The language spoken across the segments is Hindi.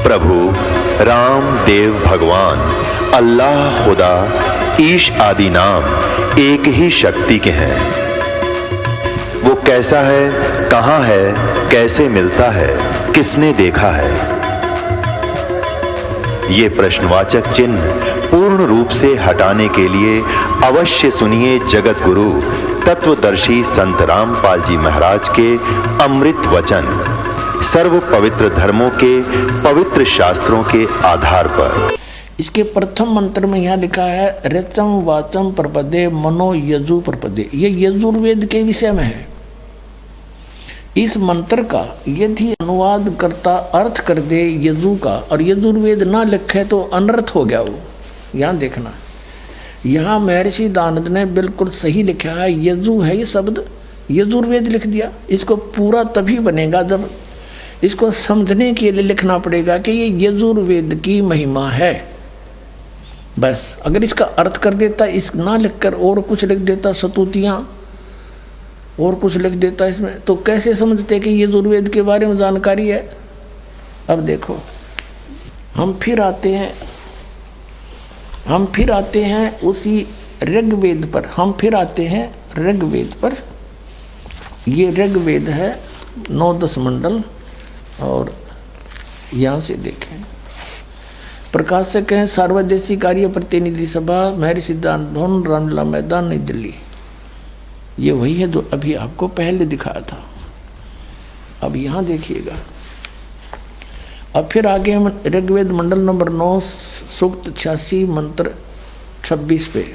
प्रभु राम देव भगवान अल्लाह खुदा ईश आदि नाम एक ही शक्ति के हैं। वो कैसा है, कहां है, कैसे मिलता है, किसने देखा है? ये प्रश्नवाचक चिन्ह पूर्ण रूप से हटाने के लिए अवश्य सुनिए जगत गुरु तत्वदर्शी संत रामपाल जी महाराज के अमृत वचन, सर्व पवित्र धर्मों के पवित्र शास्त्रों के आधार पर। इसके प्रथम मंत्र में यहाँ लिखा है ऋचम वाचम प्रपदे मनो यजु प्रपदे। ये यजुर्वेद के विषय में है। इस मंत्र का यदि अनुवाद करता अर्थ कर दे यजु का और यजुर्वेद ना लिखे तो अनर्थ हो गया वो। यहाँ देखना, यहाँ महर्षि दानंद ने बिल्कुल सही लिखा है। यजु है ये शब्द, यजुर्वेद लिख दिया। इसको पूरा तभी बनेगा जब इसको समझने के लिए लिखना पड़ेगा कि ये यजुर्वेद की महिमा है। बस अगर इसका अर्थ कर देता, इस ना लिखकर और कुछ लिख देता, सतुतियाँ और कुछ लिख देता इसमें, तो कैसे समझते कि यजुर्वेद के बारे में जानकारी है। अब देखो, हम फिर आते हैं उसी ऋग्वेद पर। हम फिर आते हैं ऋग्वेद पर। ये ऋग्वेद है 9-10 मंडल। और यहाँ से देखें, प्रकाशक हैं सर्वदेशी कार्य प्रतिनिधि सभा, महर्षि दानंद भवन, रामलीला मैदान, नई दिल्ली। ये वही है जो अभी आपको पहले दिखाया था। अब यहाँ देखिएगा, अब फिर आगे हम ऋग्वेद मंडल नंबर 9 सूक्त 86 मंत्र 26 पे।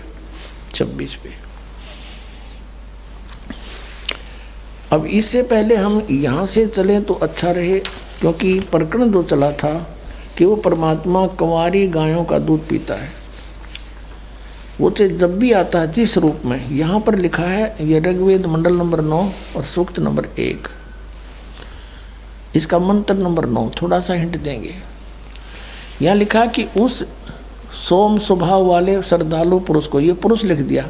अब इससे पहले हम यहाँ से चलें तो अच्छा रहे, क्योंकि प्रकरण जो चला था कि वो परमात्मा कुंवारी गायों का दूध पीता है। वो चाहे जब भी आता है जिस रूप में, यहाँ पर लिखा है ये ऋग्वेद मंडल नंबर 9 और सूक्त नंबर 1, इसका मंत्र नंबर 9। थोड़ा सा हिंट देंगे। यहाँ लिखा कि उस सोम स्वभाव वाले श्रद्धालु पुरुष को, ये पुरुष लिख दिया,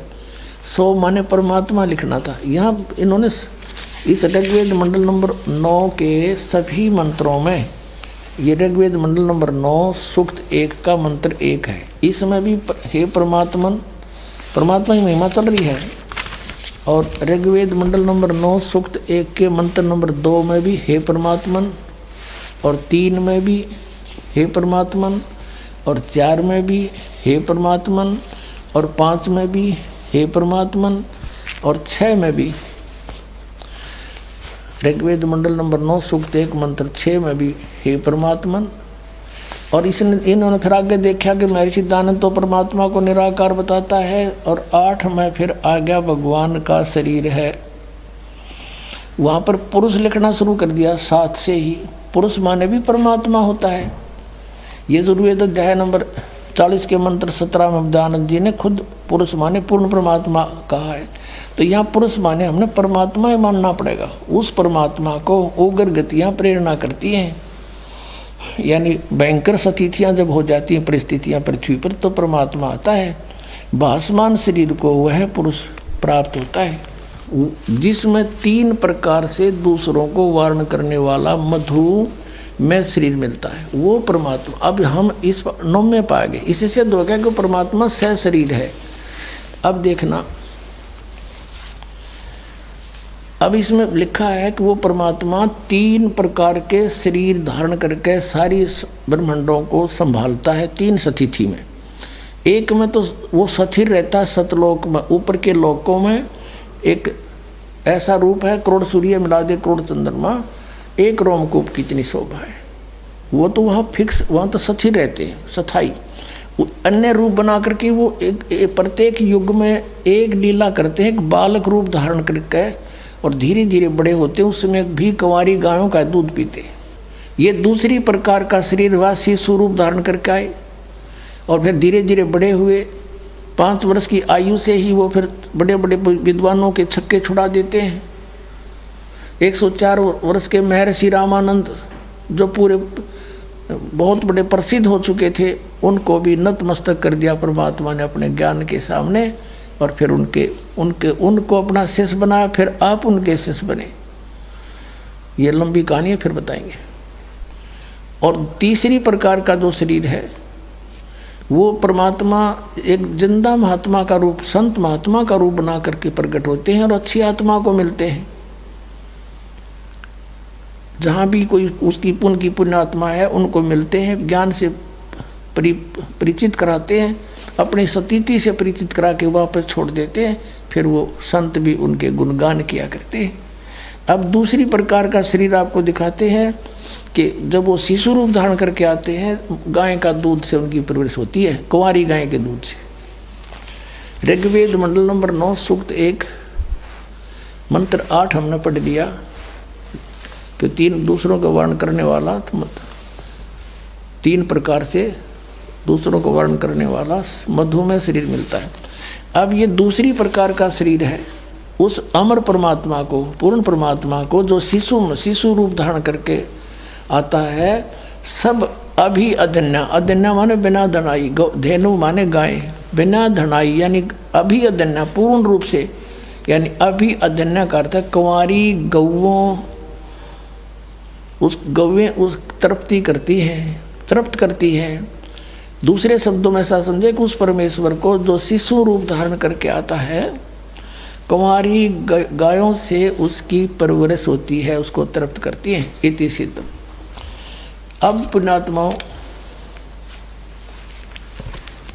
सो माने परमात्मा लिखना था। यहाँ इन्होंने इस ऋग्वेद मंडल नंबर 9 के सभी मंत्रों में, ये ऋग्वेद मंडल नंबर 9 सूक्त 1 का मंत्र 1 है। इसमें भी हे परमात्मा की महिमा चल रही है। और ऋग्वेद मंडल नंबर 9 सूक्त 1 के मंत्र नंबर 2 में भी हे परमात्मन, और 3 में भी हे परमात्मन, और 4 में भी हे परमात्मन, और 5 में भी हे परमात्मन, और 6 में भी। ऋग्वेद मंडल नंबर 9 सूक्त 1 मंत्र 6 में भी हे परमात्मन। और इन्होंने फिर आगे देखा कि महर्षि दानंद तो परमात्मा को निराकार बताता है। और 8 में फिर आ गया भगवान का शरीर है। वहाँ पर पुरुष लिखना शुरू कर दिया 7 से ही। पुरुष माने भी परमात्मा होता है। ये यजुर्वेद अध्याय नंबर 40 के मंत्र 17 में दानंद जी ने खुद पुरुष माने पूर्ण परमात्मा कहा है। तो यहाँ पुरुष माने हमने परमात्मा ही मानना पड़ेगा। उस परमात्मा को उग्र गतियाँ प्रेरणा करती हैं, यानी भयंकर स्थितियाँ जब हो जाती हैं, परिस्थितियाँ पृथ्वी पर, तो परमात्मा आता है। भासमान शरीर को वह पुरुष प्राप्त होता है जिसमें 3 प्रकार से दूसरों को वारण करने वाला मधु में शरीर मिलता है, वो परमात्मा। अब हम इस 9 में पा गए। इससे सिद्ध हो गया कि परमात्मा सह शरीर है। अब देखना, अब इसमें लिखा है कि वो परमात्मा 3 प्रकार के शरीर धारण करके सारी ब्रह्मांडों को संभालता है 3 स्थिति में। एक में तो वो स्थिर रहता है सतलोक में, ऊपर के लोकों में एक ऐसा रूप है, करोड़ सूर्य मिला दे करोड़ चंद्रमा, एक रोमकूप की इतनी शोभा है। वो तो वहाँ फिक्स, वहाँ तो स्थिर रहते हैं, स्थायी। अन्य रूप बना करके वो एक प्रत्येक युग में एक लीला करते हैं, एक बालक रूप धारण करके, और धीरे धीरे बड़े होते हैं। उसमें भी कुंवारी गायों का दूध पीते। ये दूसरी प्रकार का शरीर हुआ, शिशु रूप धारण करके आए, और फिर धीरे धीरे बड़े हुए। 5 वर्ष की आयु से ही वो फिर बड़े बड़े विद्वानों के छक्के छुड़ा देते हैं। 104 वर्ष के महर्षि रामानंद जो पूरे बहुत बड़े प्रसिद्ध हो चुके थे, उनको भी नतमस्तक कर दिया परमात्मा ने अपने ज्ञान के सामने। और फिर उनको अपना शिष्य बनाया, फिर आप उनके शिष्य बने। ये लंबी कहानी है, फिर बताएंगे। और तीसरी प्रकार का जो शरीर है वो परमात्मा एक जिंदा महात्मा का रूप, संत महात्मा का रूप बना करके प्रकट होते हैं और अच्छी आत्मा को मिलते हैं। जहाँ भी कोई उसकी पुण्य आत्मा है उनको मिलते हैं, ज्ञान से परिचित कराते हैं, अपनी सतीति से परिचित करा के वापस छोड़ देते हैं, फिर वो संत भी उनके गुणगान किया करते हैं। अब दूसरी प्रकार का शरीर आपको दिखाते हैं कि जब वो शिशु रूप धारण करके आते हैं, गाय का दूध से उनकी परवरिश होती है, कुंवारी गाय के दूध से। ऋग्वेद मंडल नंबर 9 सूक्त 1 मंत्र 8 हमने पढ़ लिया कि 3 दूसरों का वर्ण करने वाला, तीन प्रकार से दूसरों को वर्ण करने वाला मधुमेह शरीर मिलता है। अब ये दूसरी प्रकार का शरीर है उस अमर परमात्मा को, पूर्ण परमात्मा को, जो शिशु रूप धारण करके आता है। सब अभी अधन्या, अधन्या माने बिना धनाई, धेनु माने गाय, बिना धनाई यानी अभी अधन्या, पूर्ण रूप से, यानी अभी अधन्या का अर्थ है कुंवारी गौओं, उस गौएं उस तृप्ति करती हैं, तृप्त करती हैं। दूसरे शब्दों में ऐसा समझे कि उस परमेश्वर को जो शिशु रूप धारण करके आता है, कुंवारी गायों से उसकी परवरिश होती है, उसको तृप्त करती है। इति सिद्ध। अब पुण्यात्माओं,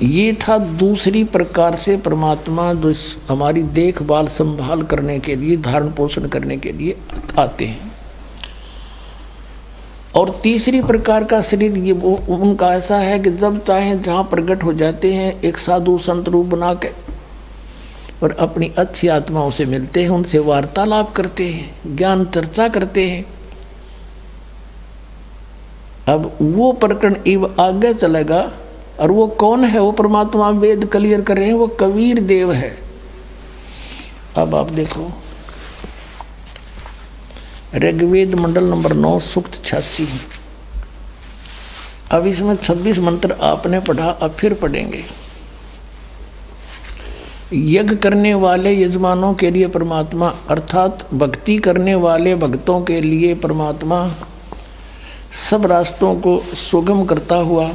ये था दूसरी प्रकार से परमात्मा जो हमारी देखभाल संभाल करने के लिए, धारण पोषण करने के लिए आते हैं। और तीसरी प्रकार का शरीर ये वो उनका ऐसा है कि जब चाहे जहाँ प्रकट हो जाते हैं, एक साधु संत रूप बना के, और अपनी अच्छी आत्माओं से मिलते हैं, उनसे वार्तालाप करते हैं, ज्ञान चर्चा करते हैं। अब वो प्रकरण इव आगे चलेगा, और वो कौन है? वो परमात्मा वेद क्लियर कर रहे हैं, वो कबीर देव है। अब आप देखो ऋग्वेद मंडल नंबर 9 सूक्त 86। अब इसमें 26 मंत्र आपने पढ़ा, अब फिर पढ़ेंगे। यज्ञ करने वाले यजमानों के लिए परमात्मा, अर्थात भक्ति करने वाले भक्तों के लिए परमात्मा सब रास्तों को सुगम करता हुआ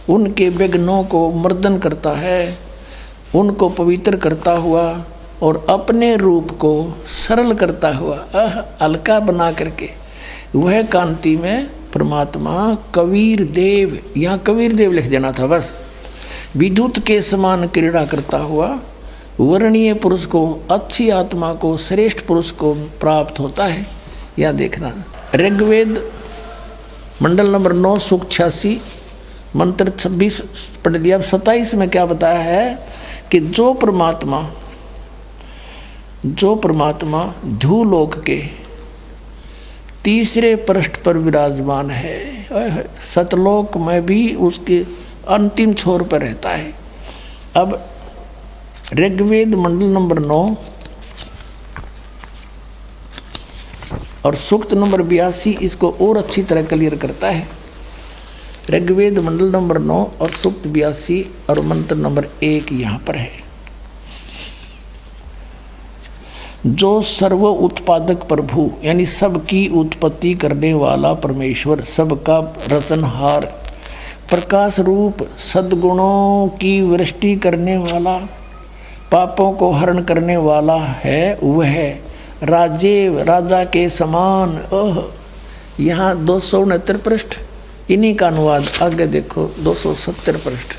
उनके विघ्नों को मर्दन करता है, उनको पवित्र करता हुआ और अपने रूप को सरल करता हुआ, हल्का बना करके, वह कांति में परमात्मा कबीर देव, यहाँ कबीर देव लिख देना था बस, विद्युत के समान क्रीड़ा करता हुआ वर्णीय पुरुष को, अच्छी आत्मा को, श्रेष्ठ पुरुष को प्राप्त होता है। यह देखना ऋग्वेद मंडल नंबर 9 सूक्त 86 मंत्र 26 पढ़ लिया। 27 में क्या बताया है कि जो परमात्मा ध्रुलोक के तीसरे पृष्ठ पर विराजमान है, सतलोक में भी उसके अंतिम छोर पर रहता है। अब ऋग्वेद मंडल नंबर 9 और सूक्त नंबर 82 इसको और अच्छी तरह क्लियर करता है। ऋग्वेद मंडल नंबर 9 और सूक्त 82 और मंत्र नंबर 1 यहाँ पर है। जो सर्व उत्पादक प्रभु यानी सबकी उत्पत्ति करने वाला परमेश्वर, सबका रचनहार, प्रकाश रूप, सद्गुणों की वृष्टि करने वाला, पापों को हरण करने वाला है, वह राजेव, राजा के समान। यहाँ 269 पृष्ठ, इन्हीं का अनुवाद आगे देखो 270 पृष्ठ।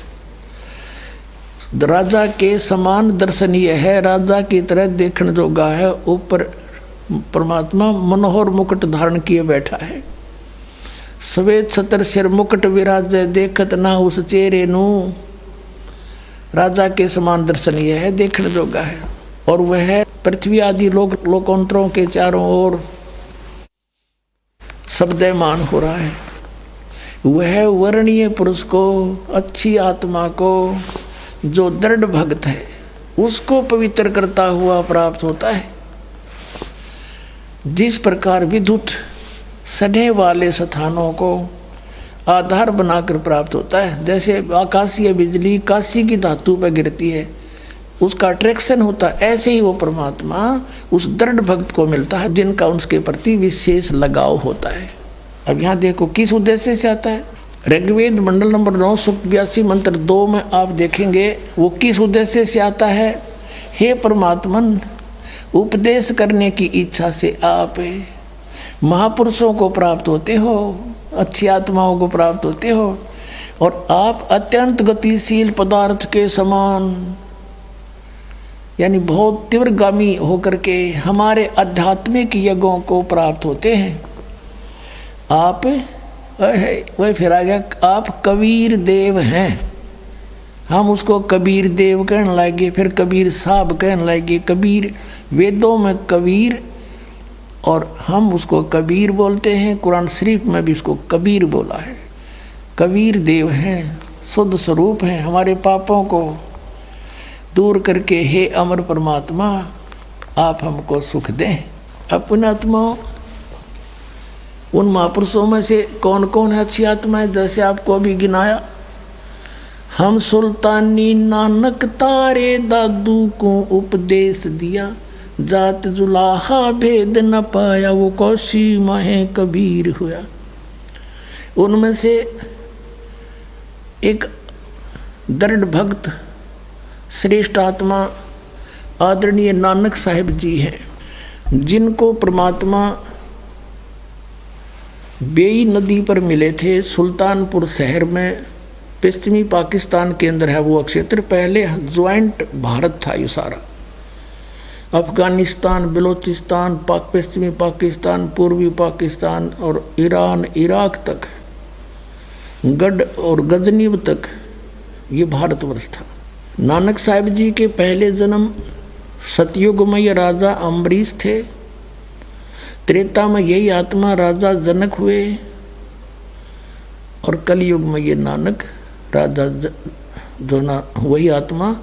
राजा के समान दर्शनीय है, राजा की तरह देखने जोगा है। ऊपर परमात्मा मनोहर मुकुट धारण किए बैठा है, श्वेत छत्र सिर मुकुट विराजय, देखत ना उस चेहरे नू। राजा के समान दर्शनीय है, देखने जोगा है, और वह पृथ्वी आदि लोकांतरों के चारों ओर शब्दमान हो रहा है। वह वर्णीय पुरुष को, अच्छी आत्मा को, जो दृढ़ भक्त है, उसको पवित्र करता हुआ प्राप्त होता है। जिस प्रकार विद्युत सने वाले स्थानों को आधार बनाकर प्राप्त होता है, जैसे आकाशीय बिजली काशी की धातु पर गिरती है, उसका अट्रैक्शन होता है, ऐसे ही वो परमात्मा उस दृढ़ भक्त को मिलता है जिनका उसके प्रति विशेष लगाव होता है। अब यहाँ देखो किस उद्देश्य से आता है। ऋग्वेद मंडल नंबर 9 सूक्त 82 मंत्र 2 में आप देखेंगे वो किस उद्देश्य से आता है। हे परमात्मन, उपदेश करने की इच्छा से आप महापुरुषों को प्राप्त होते हो, अच्छी आत्माओं को प्राप्त होते हो, और आप अत्यंत गतिशील पदार्थ के समान यानी बहुत तीव्रगामी होकर के हमारे आध्यात्मिक यज्ञों को प्राप्त होते हैं। आप वही फिर आ गया, आप कबीर देव हैं। हम उसको कबीर देव कहने लगे, फिर कबीर साहब कहने लगे। कबीर वेदों में कबीर, और हम उसको कबीर बोलते हैं। कुरान शरीफ में भी उसको कबीर बोला है। कबीर देव हैं, शुद्ध स्वरूप हैं, हमारे पापों को दूर करके हे अमर परमात्मा आप हमको सुख दें। अपनी आत्माओं, उन महापुरुषों में से कौन कौन है अच्छी आत्माएं, जैसे आपको अभी गिनाया। हम सुल्तानी नानक तारे दादू को उपदेश दिया, जात जुलाहा भेद न पाया, वो कौशी माहे कबीर हुआ। उनमें से एक दृढ़ भक्त श्रेष्ठ आत्मा आदरणीय नानक साहिब जी हैं, जिनको परमात्मा बेई नदी पर मिले थे। सुल्तानपुर शहर में पश्चिमी पाकिस्तान के अंदर है वो क्षेत्र। पहले ज्वाइंट भारत था ये सारा, अफगानिस्तान, बलूचिस्तान, पश्चिमी पाकिस्तान, पूर्वी पाकिस्तान और ईरान, इराक तक, गढ़ और गजनीब तक ये भारतवर्ष था। नानक साहिब जी के पहले जन्म सतयुग में ये राजा अम्बरीश थे। त्रेता में यही आत्मा राजा जनक हुए, और कलयुग में ये नानक राजा जो ना वही आत्मा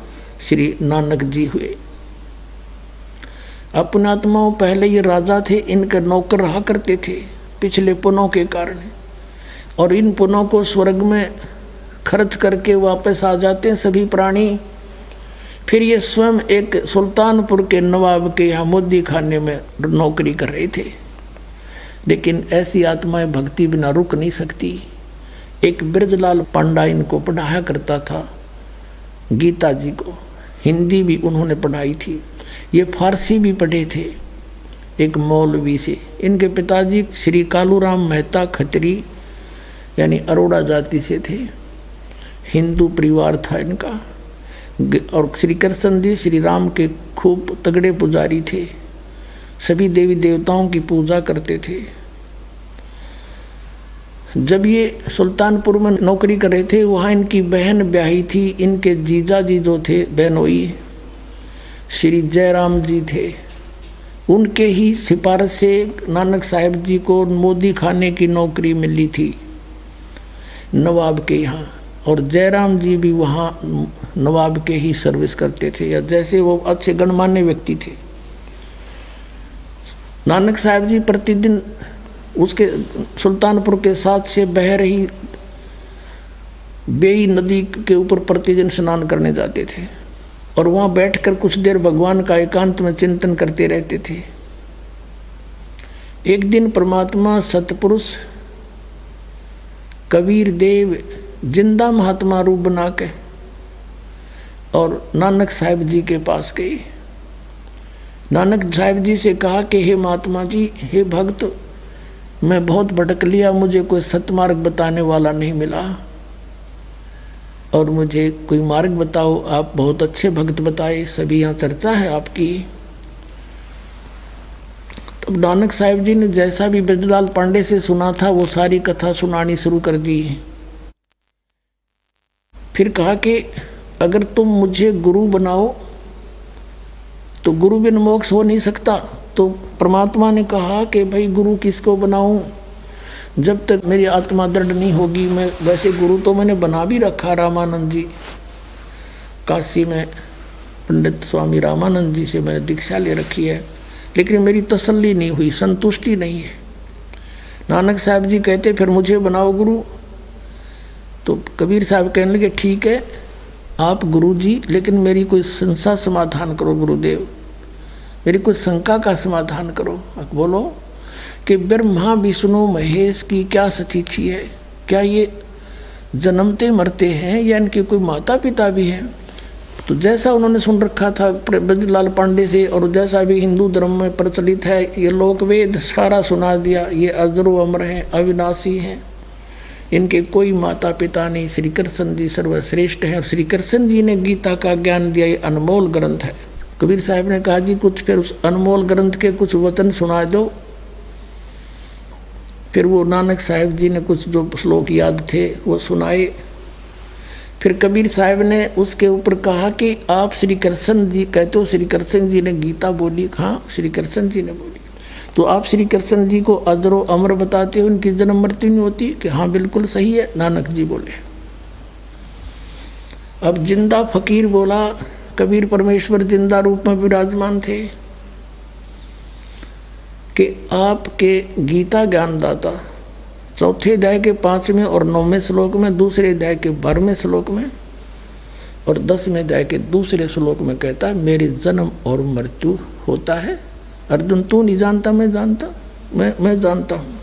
श्री नानक जी हुए। अपने आत्माओं पहले ये राजा थे, इनके नौकर रहा करते थे पिछले पुनों के कारण, और इन पुनों को स्वर्ग में खर्च करके वापस आ जाते हैं सभी प्राणी। फिर ये स्वयं एक सुल्तानपुर के नवाब के यहाँ मोदी खाने में नौकरी कर रहे थे। लेकिन ऐसी आत्माएं भक्ति बिना रुक नहीं सकती। एक ब्रजलाल पांडा इनको पढ़ाया करता था, गीता जी को हिंदी भी उन्होंने पढ़ाई थी, ये फारसी भी पढ़े थे एक मौलवी से। इनके पिताजी श्री कालूराम मेहता खत्री यानी अरोड़ा जाति से थे, हिंदू परिवार था इनका। और श्री कृष्ण जी श्री राम के खूब तगड़े पुजारी थे, सभी देवी देवताओं की पूजा करते थे। जब ये सुल्तानपुर में नौकरी कर रहे थे, वहाँ इनकी बहन ब्याही थी। इनके जीजा जी जो थे बहनोई श्री जयराम जी थे, उनके ही सिफारिश से नानक साहिब जी को मोदी खाने की नौकरी मिली थी नवाब के यहाँ, और जयराम जी भी वहाँ नवाब के ही सर्विस करते थे, या जैसे वो अच्छे गणमान्य व्यक्ति थे। नानक साहिब जी प्रतिदिन उसके सुल्तानपुर के साथ से बह रही बेई नदी के ऊपर प्रतिदिन स्नान करने जाते थे, और वहाँ बैठकर कुछ देर भगवान का एकांत में चिंतन करते रहते थे। एक दिन परमात्मा सतपुरुष कबीर देव जिंदा महात्मा रूप बना के और नानक साहिब जी के पास गए। नानक साहिब जी से कहा कि हे महात्मा जी, हे भक्त, मैं बहुत भटक लिया, मुझे कोई सतमार्ग बताने वाला नहीं मिला, और मुझे कोई मार्ग बताओ। आप बहुत अच्छे भक्त बताए, सभी यहाँ चर्चा है आपकी। तब नानक साहिब जी ने जैसा भी ब्रजलाल पांडे से सुना था वो सारी कथा सुनानी शुरू कर दी। फिर कहा कि अगर तुम मुझे गुरु बनाओ तो गुरु बिन मोक्ष हो नहीं सकता। तो परमात्मा ने कहा कि भाई गुरु किसको बनाऊं, जब तक मेरी आत्मा दृढ़ नहीं होगी। मैं वैसे गुरु तो मैंने बना भी रखा, रामानंद जी, काशी में पंडित स्वामी रामानंद जी से मैंने दीक्षा ले रखी है, लेकिन मेरी तसल्ली नहीं हुई, संतुष्टि नहीं है। नानक साहब जी कहते फिर मुझे बनाओ गुरु। तो कबीर साहब कहने लगे ठीक है आप गुरु जी, लेकिन मेरी कोई संशय समाधान करो गुरुदेव, मेरी कोई शंका का समाधान करो। बोलो। कि ब्रह्मा विष्णु महेश की क्या स्थिति है, क्या ये जन्मते मरते हैं या इनके कोई माता पिता भी हैं। तो जैसा उन्होंने सुन रखा था ब्रजलाल पांडे से, और जैसा भी हिंदू धर्म में प्रचलित है, ये लोक वेद सारा सुना दिया, ये अजरो अमर हैं, अविनाशी हैं, इनके कोई माता पिता नहीं, श्री कृष्ण जी सर्वश्रेष्ठ हैं। और श्री कृष्ण जी ने गीता का ज्ञान दिया, ये अनमोल ग्रंथ है। कबीर साहब ने कहा जी कुछ फिर उस अनमोल ग्रंथ के कुछ वचन सुना दो। फिर वो नानक साहिब जी ने कुछ जो श्लोक याद थे वो सुनाए। फिर कबीर साहब ने उसके ऊपर कहा कि आप श्री कृष्ण जी कहते हो, श्री कृष्ण जी ने गीता बोली। हाँ, श्री कृष्ण जी ने बोली। तो आप श्री कृष्ण जी को अजरो अमर बताते हो, उनकी जन्म मृत्यु नहीं होती? कि हाँ बिल्कुल सही है, नानक जी बोले। अब जिंदा फकीर बोला, कबीर परमेश्वर जिंदा रूप में विराजमान थे कि आपके गीता ज्ञानदाता चौथे अध्याय के 5वें और 9वें श्लोक में, दूसरे अध्याय के 12वें श्लोक में और 10वें अध्याय के दूसरे श्लोक में कहता है मेरे जन्म और मृत्यु होता है। अर्जुन तू नहीं जानता, मैं जानता, मैं जानता हूँ।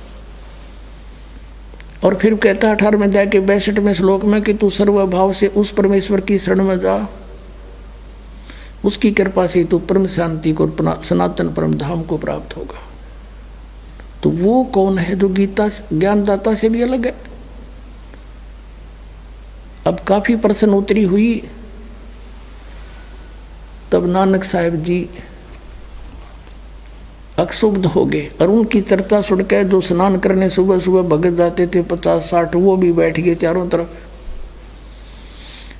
और फिर कहता है 18वें अध्याय के 62वें श्लोक में कि तू सर्वभाव से उस परमेश्वर की शरण में जा, उसकी कृपा से तू परम शांति को, सनातन परम धाम को प्राप्त होगा। तो वो कौन है जो गीता ज्ञानदाता से भी अलग है? अब काफी प्रश्न उत्तरी हुई, तब नानक साहिब जी अक्षुब्ध हो गए और उनकी चर्चा सुनकर जो स्नान करने सुबह सुबह भगत जाते थे 50-60 वो भी बैठ गए चारों तरफ।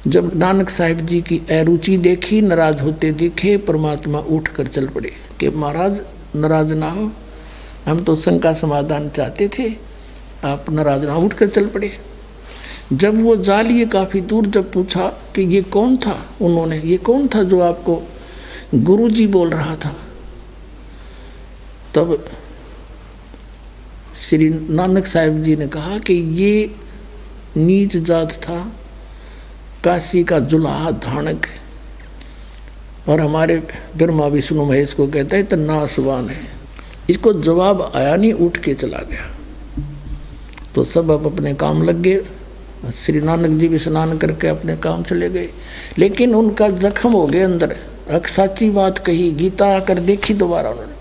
जब नानक साहिब जी की अरुचि देखी, नाराज होते दिखे, परमात्मा उठ कर चल पड़े कि महाराज नाराज ना हो, हम तो शंका समाधान चाहते थे, आप नाराज ना। उठ कर चल पड़े। जब वो जा लिए काफ़ी दूर, जब पूछा कि ये कौन था, उन्होंने ये कौन था जो आपको गुरुजी बोल रहा था, तब श्री नानक साहिब जी ने कहा कि ये नीच जात था, काशी का जुलाहा धानक है, और हमारे ब्रह्मा विष्णु महेश को कहता है तो नासवान है। इसको जवाब आया नहीं, उठ के चला गया। तो सब अब अपने काम लग गए। श्री नानक जी भी स्नान करके अपने काम चले गए, लेकिन उनका जख्म हो गया अंदर। एक सच्ची बात कही, गीता आकर देखी दोबारा उन्होंने,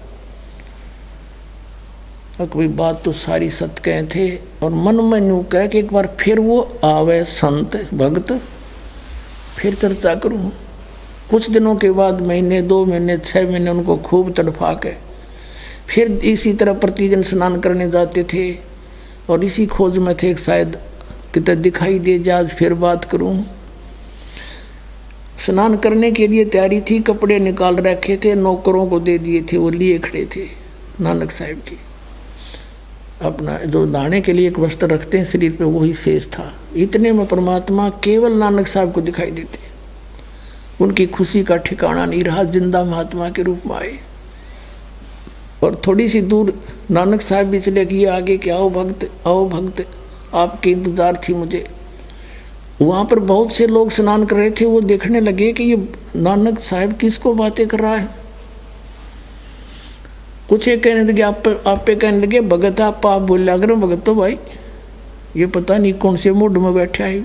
कोई बात तो सारी सत्य कहे थे, और मन में यूँ कह के एक बार फिर वो आवे संत भक्त, फिर चर्चा करूँ। कुछ दिनों के बाद, महीने 2 महीने 6 महीने उनको खूब तड़फा के फिर इसी तरह प्रतिदिन स्नान करने जाते थे, और इसी खोज में थे शायद कितने दिखाई दे जाए, आज फिर बात करूँ। स्नान करने के लिए तैयारी थी, कपड़े निकाल रखे थे, नौकरों को दे दिए थे, वो लिए खड़े थे नानक साहिब की। अपना जो नहाने के लिए एक वस्त्र रखते हैं शरीर पे, वही शेष था। इतने में परमात्मा केवल नानक साहब को दिखाई देते। उनकी खुशी का ठिकाना नहीं रहा, जिंदा महात्मा के रूप में आए। और थोड़ी सी दूर नानक साहब भी चले गए आगे कि आओ भक्त, आओ भक्त, आपके इंतजार थी मुझे। वहाँ पर बहुत से लोग स्नान कर रहे थे, वो देखने लगे कि ये नानक साहब किसको बातें कर रहा है। कुछ एक कहने लगे आप पे कहने लगे भगत आप बोले, अगर भगत तो भाई ये पता नहीं कौन से मूड में बैठा है।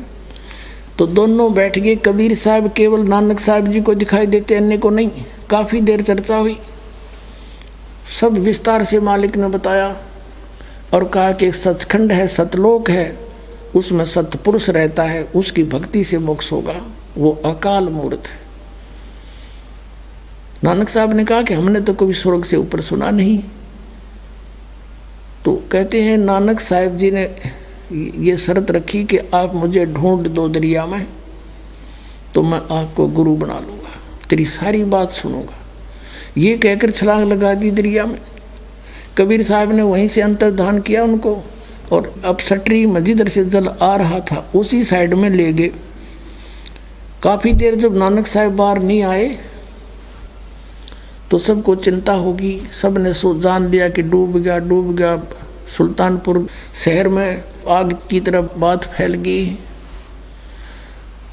तो दोनों बैठ गए। कबीर साहब केवल नानक साहब जी को दिखाई देते, अन्य को नहीं। काफ़ी देर चर्चा हुई, सब विस्तार से मालिक ने बताया और कहा कि एक सचखंड है, सतलोक है, उसमें सतपुरुष रहता है, उसकी भक्ति से मोक्ष होगा, वो अकाल मूर्त है। नानक साहब ने कहा कि हमने तो कभी स्वर्ग से ऊपर सुना नहीं। तो कहते हैं नानक साहब जी ने ये शर्त रखी कि आप मुझे ढूंढ दो दरिया में, तो मैं आपको गुरु बना लूँगा, तेरी सारी बात सुनूंगा। ये कहकर छलांग लगा दी दरिया में। कबीर साहब ने वहीं से अंतर्धान किया उनको, और अब सटरी में जिधर से जल आ रहा था उसी साइड में ले गए। काफ़ी देर जब नानक साहब बाहर नहीं आए तो सबको चिंता होगी, सब ने जान लिया कि डूब गया। सुल्तानपुर शहर में आग की तरह बात फैल गई।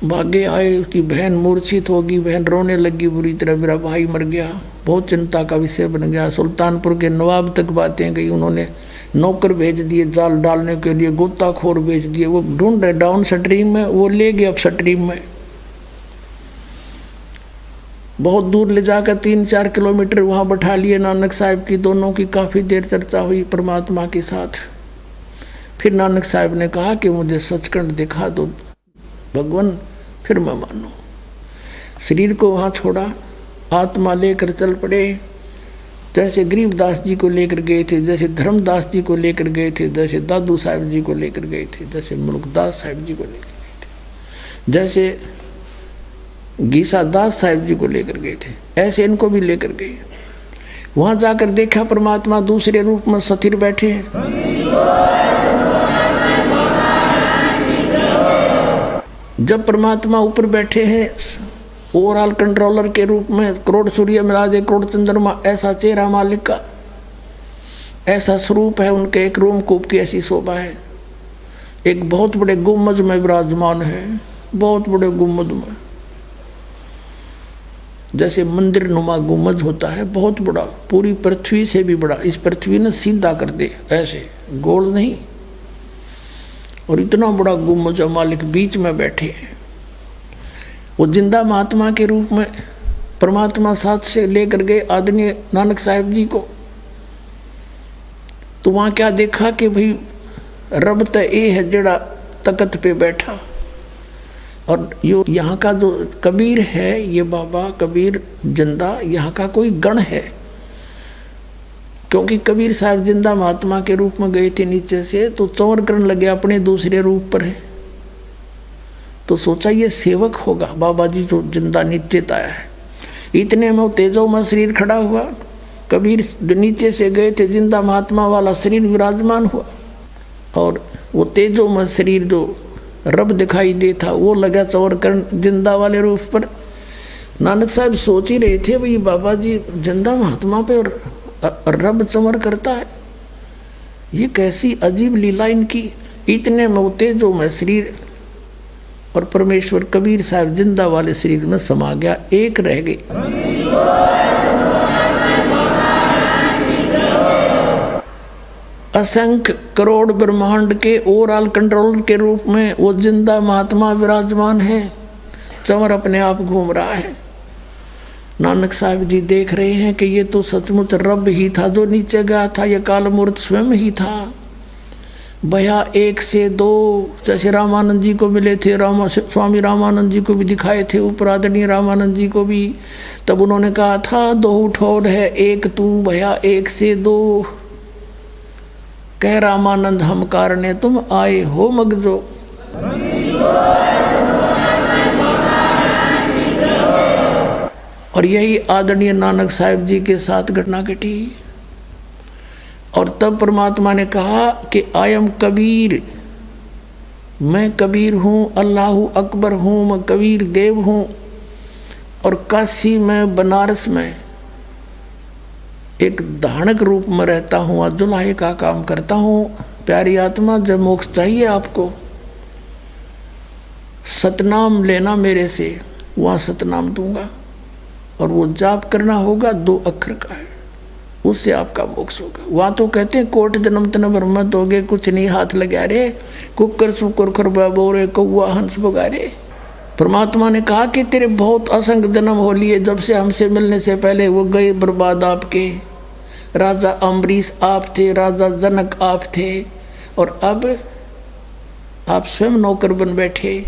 भागे आए, उसकी बहन मूर्छित होगी, बहन रोने लगी बुरी तरह, मेरा भाई मर गया। बहुत चिंता का विषय बन गया। सुल्तानपुर के नवाब तक बातें गई, उन्होंने नौकर भेज दिए जाल डालने के लिए, गोताखोर भेज दिए, वो ढूंढ रहे डाउन स्ट्रीम में, वो ले गए अप स्ट्रीम में। बहुत दूर ले जाकर 3-4 किलोमीटर वहाँ बैठा लिए नानक साहब की। दोनों की काफ़ी देर चर्चा हुई परमात्मा के साथ। फिर नानक साहब ने कहा कि मुझे सचखंड दिखा दो भगवान, फिर मैं मानूं। शरीर को वहाँ छोड़ा, आत्मा लेकर चल पड़े। जैसे गरीबदास जी को लेकर गए थे, जैसे धर्मदास जी को लेकर गए थे, जैसे दादू साहब जी को लेकर गए थे, जैसे मुल्कदास साहब जी को लेकर गए थे, जैसे गीसा दास साहब जी को लेकर गए थे, ऐसे इनको भी लेकर गए। वहां जाकर देखा परमात्मा दूसरे रूप में स्थिर बैठे हैं। जब परमात्मा ऊपर बैठे हैं ओवरऑल कंट्रोलर के रूप में, करोड़ सूर्य मिला दे करोड़ चंद्रमा, ऐसा चेहरा मालिक का, ऐसा स्वरूप है उनके। एक रोमकूप की ऐसी शोभा है। एक बहुत बड़े गुम्बद में विराजमान है, बहुत बड़े गुम्बद में, जैसे मंदिर नुमा गुम्बद होता है, बहुत बड़ा, पूरी पृथ्वी से भी बड़ा। इस पृथ्वी ने सीधा कर दे, ऐसे गोल नहीं। और इतना बड़ा गुम्बद मालिक बीच में बैठे हैं। वो जिंदा महात्मा के रूप में परमात्मा साथ से लेकर गए आदरणीय नानक साहब जी को। तो वहाँ क्या देखा कि भाई रब तो ये है जड़ा तकत पे बैठा। और यो यहाँ का जो कबीर है, ये बाबा कबीर जिंदा यहाँ का कोई गण है। क्योंकि कबीर साहब जिंदा महात्मा के रूप में गए थे नीचे से, तो चौर करने लगे अपने दूसरे रूप पर है। तो सोचा ये सेवक होगा बाबा जी जो जिंदा नीचे आया है। इतने में तेजो में शरीर खड़ा हुआ। कबीर नीचे से गए थे, जिंदा महात्मा वाला शरीर विराजमान हुआ। और वो तेजो में शरीर जो रब दिखाई दे था, वो लगा चौर करण जिंदा वाले रूप पर। नानक साहब सोच ही रहे थे भाई बाबा जी जिंदा महात्मा पे और रब चमर करता है, ये कैसी अजीब लीला इनकी। इतने में वो तेजो में शरीर और परमेश्वर कबीर साहब जिंदा वाले शरीर में समा गया, एक रह गए। असंख्य करोड़ ब्रह्मांड के ओवरऑल कंट्रोलर के रूप में वो जिंदा महात्मा विराजमान है, चंवर अपने आप घूम रहा है। नानक साहब जी देख रहे हैं कि ये तो सचमुच रब ही था जो नीचे गया था, ये कालमूर्त स्वयं ही था। भया 1 से 2 जैसे रामानंद जी को मिले थे, स्वामी रामानंद जी को भी दिखाए थे, ऊपर आदरणीय रामानंद जी को भी। तब उन्होंने कहा था 2 ठोर है 1 तू, भया 1 से 2। कह रामानंद हम कारणे तुम आए हो मगजो। और यही आदरणीय नानक साहब जी के साथ घटना घटी। और तब परमात्मा ने कहा कि आयम कबीर, मैं कबीर हूँ, अल्लाह अकबर हूँ, मैं कबीर देव हूँ। और काशी में बनारस में एक धानक रूप में रहता हूँ, अजुलाहे का काम करता हूँ। प्यारी आत्मा, जब मोक्ष चाहिए आपको, सतनाम लेना मेरे से, वहाँ सतनाम दूंगा। और वो जाप करना होगा 2 अक्षर का है, उससे आपका मोक्ष होगा। वहाँ तो कहते हैं कोट जन्म तन ब्रह्मत हो गए, कुछ नहीं हाथ लगा रे, कुकर सुकर खरबा बोरे कौआ हंस बगारे। परमात्मा ने कहा कि तेरे बहुत असंख्य जन्म हो लिए, जब से हमसे मिलने से पहले वो गए बर्बाद आपके। राजा अम्बरीश आप थे, राजा जनक आप थे, और अब आप स्वयं नौकर बन बैठे।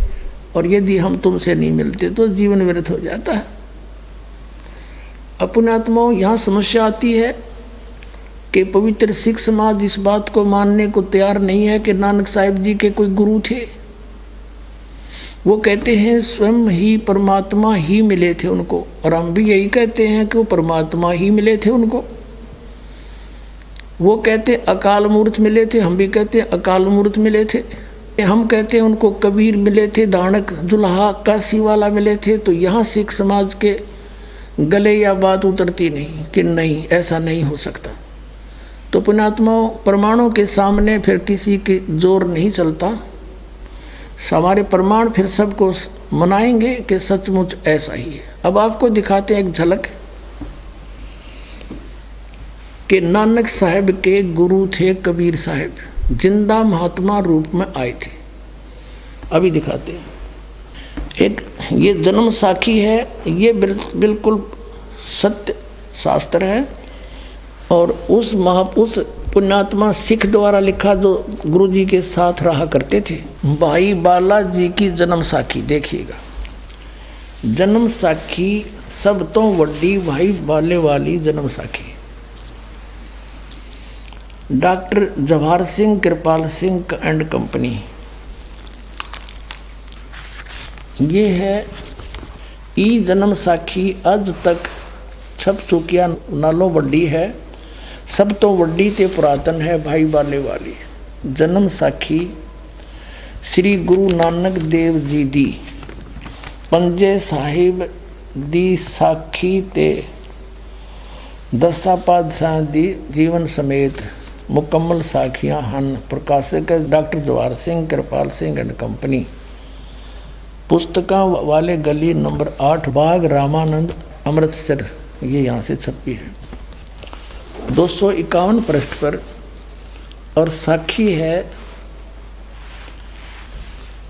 और यदि हम तुमसे नहीं मिलते तो जीवन व्यर्थ हो जाता है। अपने आत्माओं, यहाँ समस्या आती है कि पवित्र सिख समाज इस बात को मानने को तैयार नहीं है कि नानक साहिब जी के कोई गुरु थे। वो कहते हैं स्वयं ही परमात्मा ही मिले थे उनको, और हम भी यही कहते हैं कि वो परमात्मा ही मिले थे उनको। वो कहते अकाल मूर्त मिले थे, हम भी कहते हैं अकाल मूर्त मिले थे। हम कहते हैं उनको कबीर मिले थे, धानक जुल्हा काशी वाला मिले थे। तो यहाँ सिख समाज के गले या बात उतरती नहीं कि नहीं, ऐसा नहीं हो सकता। तो पुण्यात्माओं, प्रमाणों के सामने फिर किसी के जोर नहीं चलता। हमारे प्रमाण फिर सबको मनाएंगे कि सचमुच ऐसा ही है। अब आपको दिखाते हैं एक झलक कि नानक साहब के गुरु थे कबीर साहब, जिंदा महात्मा रूप में आए थे। अभी दिखाते हैं। एक ये जन्म साखी है, ये बिल्कुल सत्य शास्त्र है और उस पुण्यात्मा सिख द्वारा लिखा जो गुरु जी के साथ रहा करते थे। भाई बाला जी की जन्म साखी देखिएगा। जन्म साखी सब तो वड्डी भाई बाले वाली जन्म साखी। Doctor Jawahar Singh Kripal Singh and company, ये है ई जन्म साखी अज तक छप चुकिया नालों वड्डी है, सब तो वड्डी ते पुरातन है भाई बाले वाली। जन्म साखी श्री गुरु नानक देव जी दी पंजे साहिब दी साखी ते दसा पातशाह दी जीवन समेत मुकम्मल साखियां हन। प्रकाशक doctor Jawahar Singh Kripal Singh and company, पुस्तकां वाले गली नंबर 8 बाग रामानंद अमृतसर, ये यहाँ से छपी है 251 पृष्ठ पर। और साखी है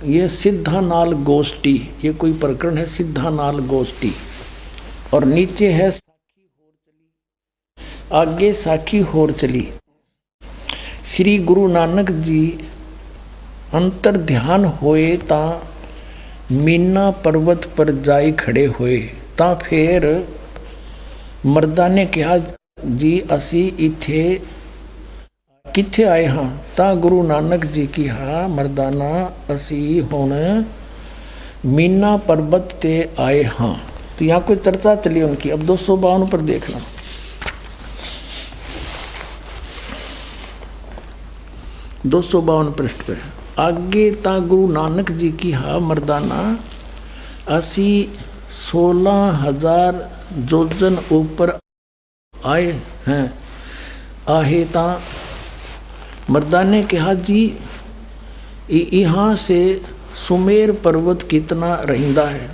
ये सिद्धानाल गोष्ठी, ये कोई प्रकरण है सिद्धानाल गोष्ठी। और नीचे है साखी होर चली, आगे साखी होर चली। श्री गुरु नानक जी अंतर ध्यान होए ता मीना पर्वत पर जाई खड़े होए। ता फिर मर्दा ने कहा जी असी इथे किथे आए हाँ। ता गुरु नानक जी की हा मर्दाना असी हुण मीना पर्वत ते आए हाँ। तो यहाँ कोई चर्चा चली उनकी। अब 252 पर देखना। दो 252 पृष्ठ पर आगे ता गुरु नानक जी की हा मर्दाना असी 16,000 जोजन ऊपर आए हैं। आहे ता मर्दा ने कहा जी यहाँ से सुमेर पर्वत कितना रहिंदा है।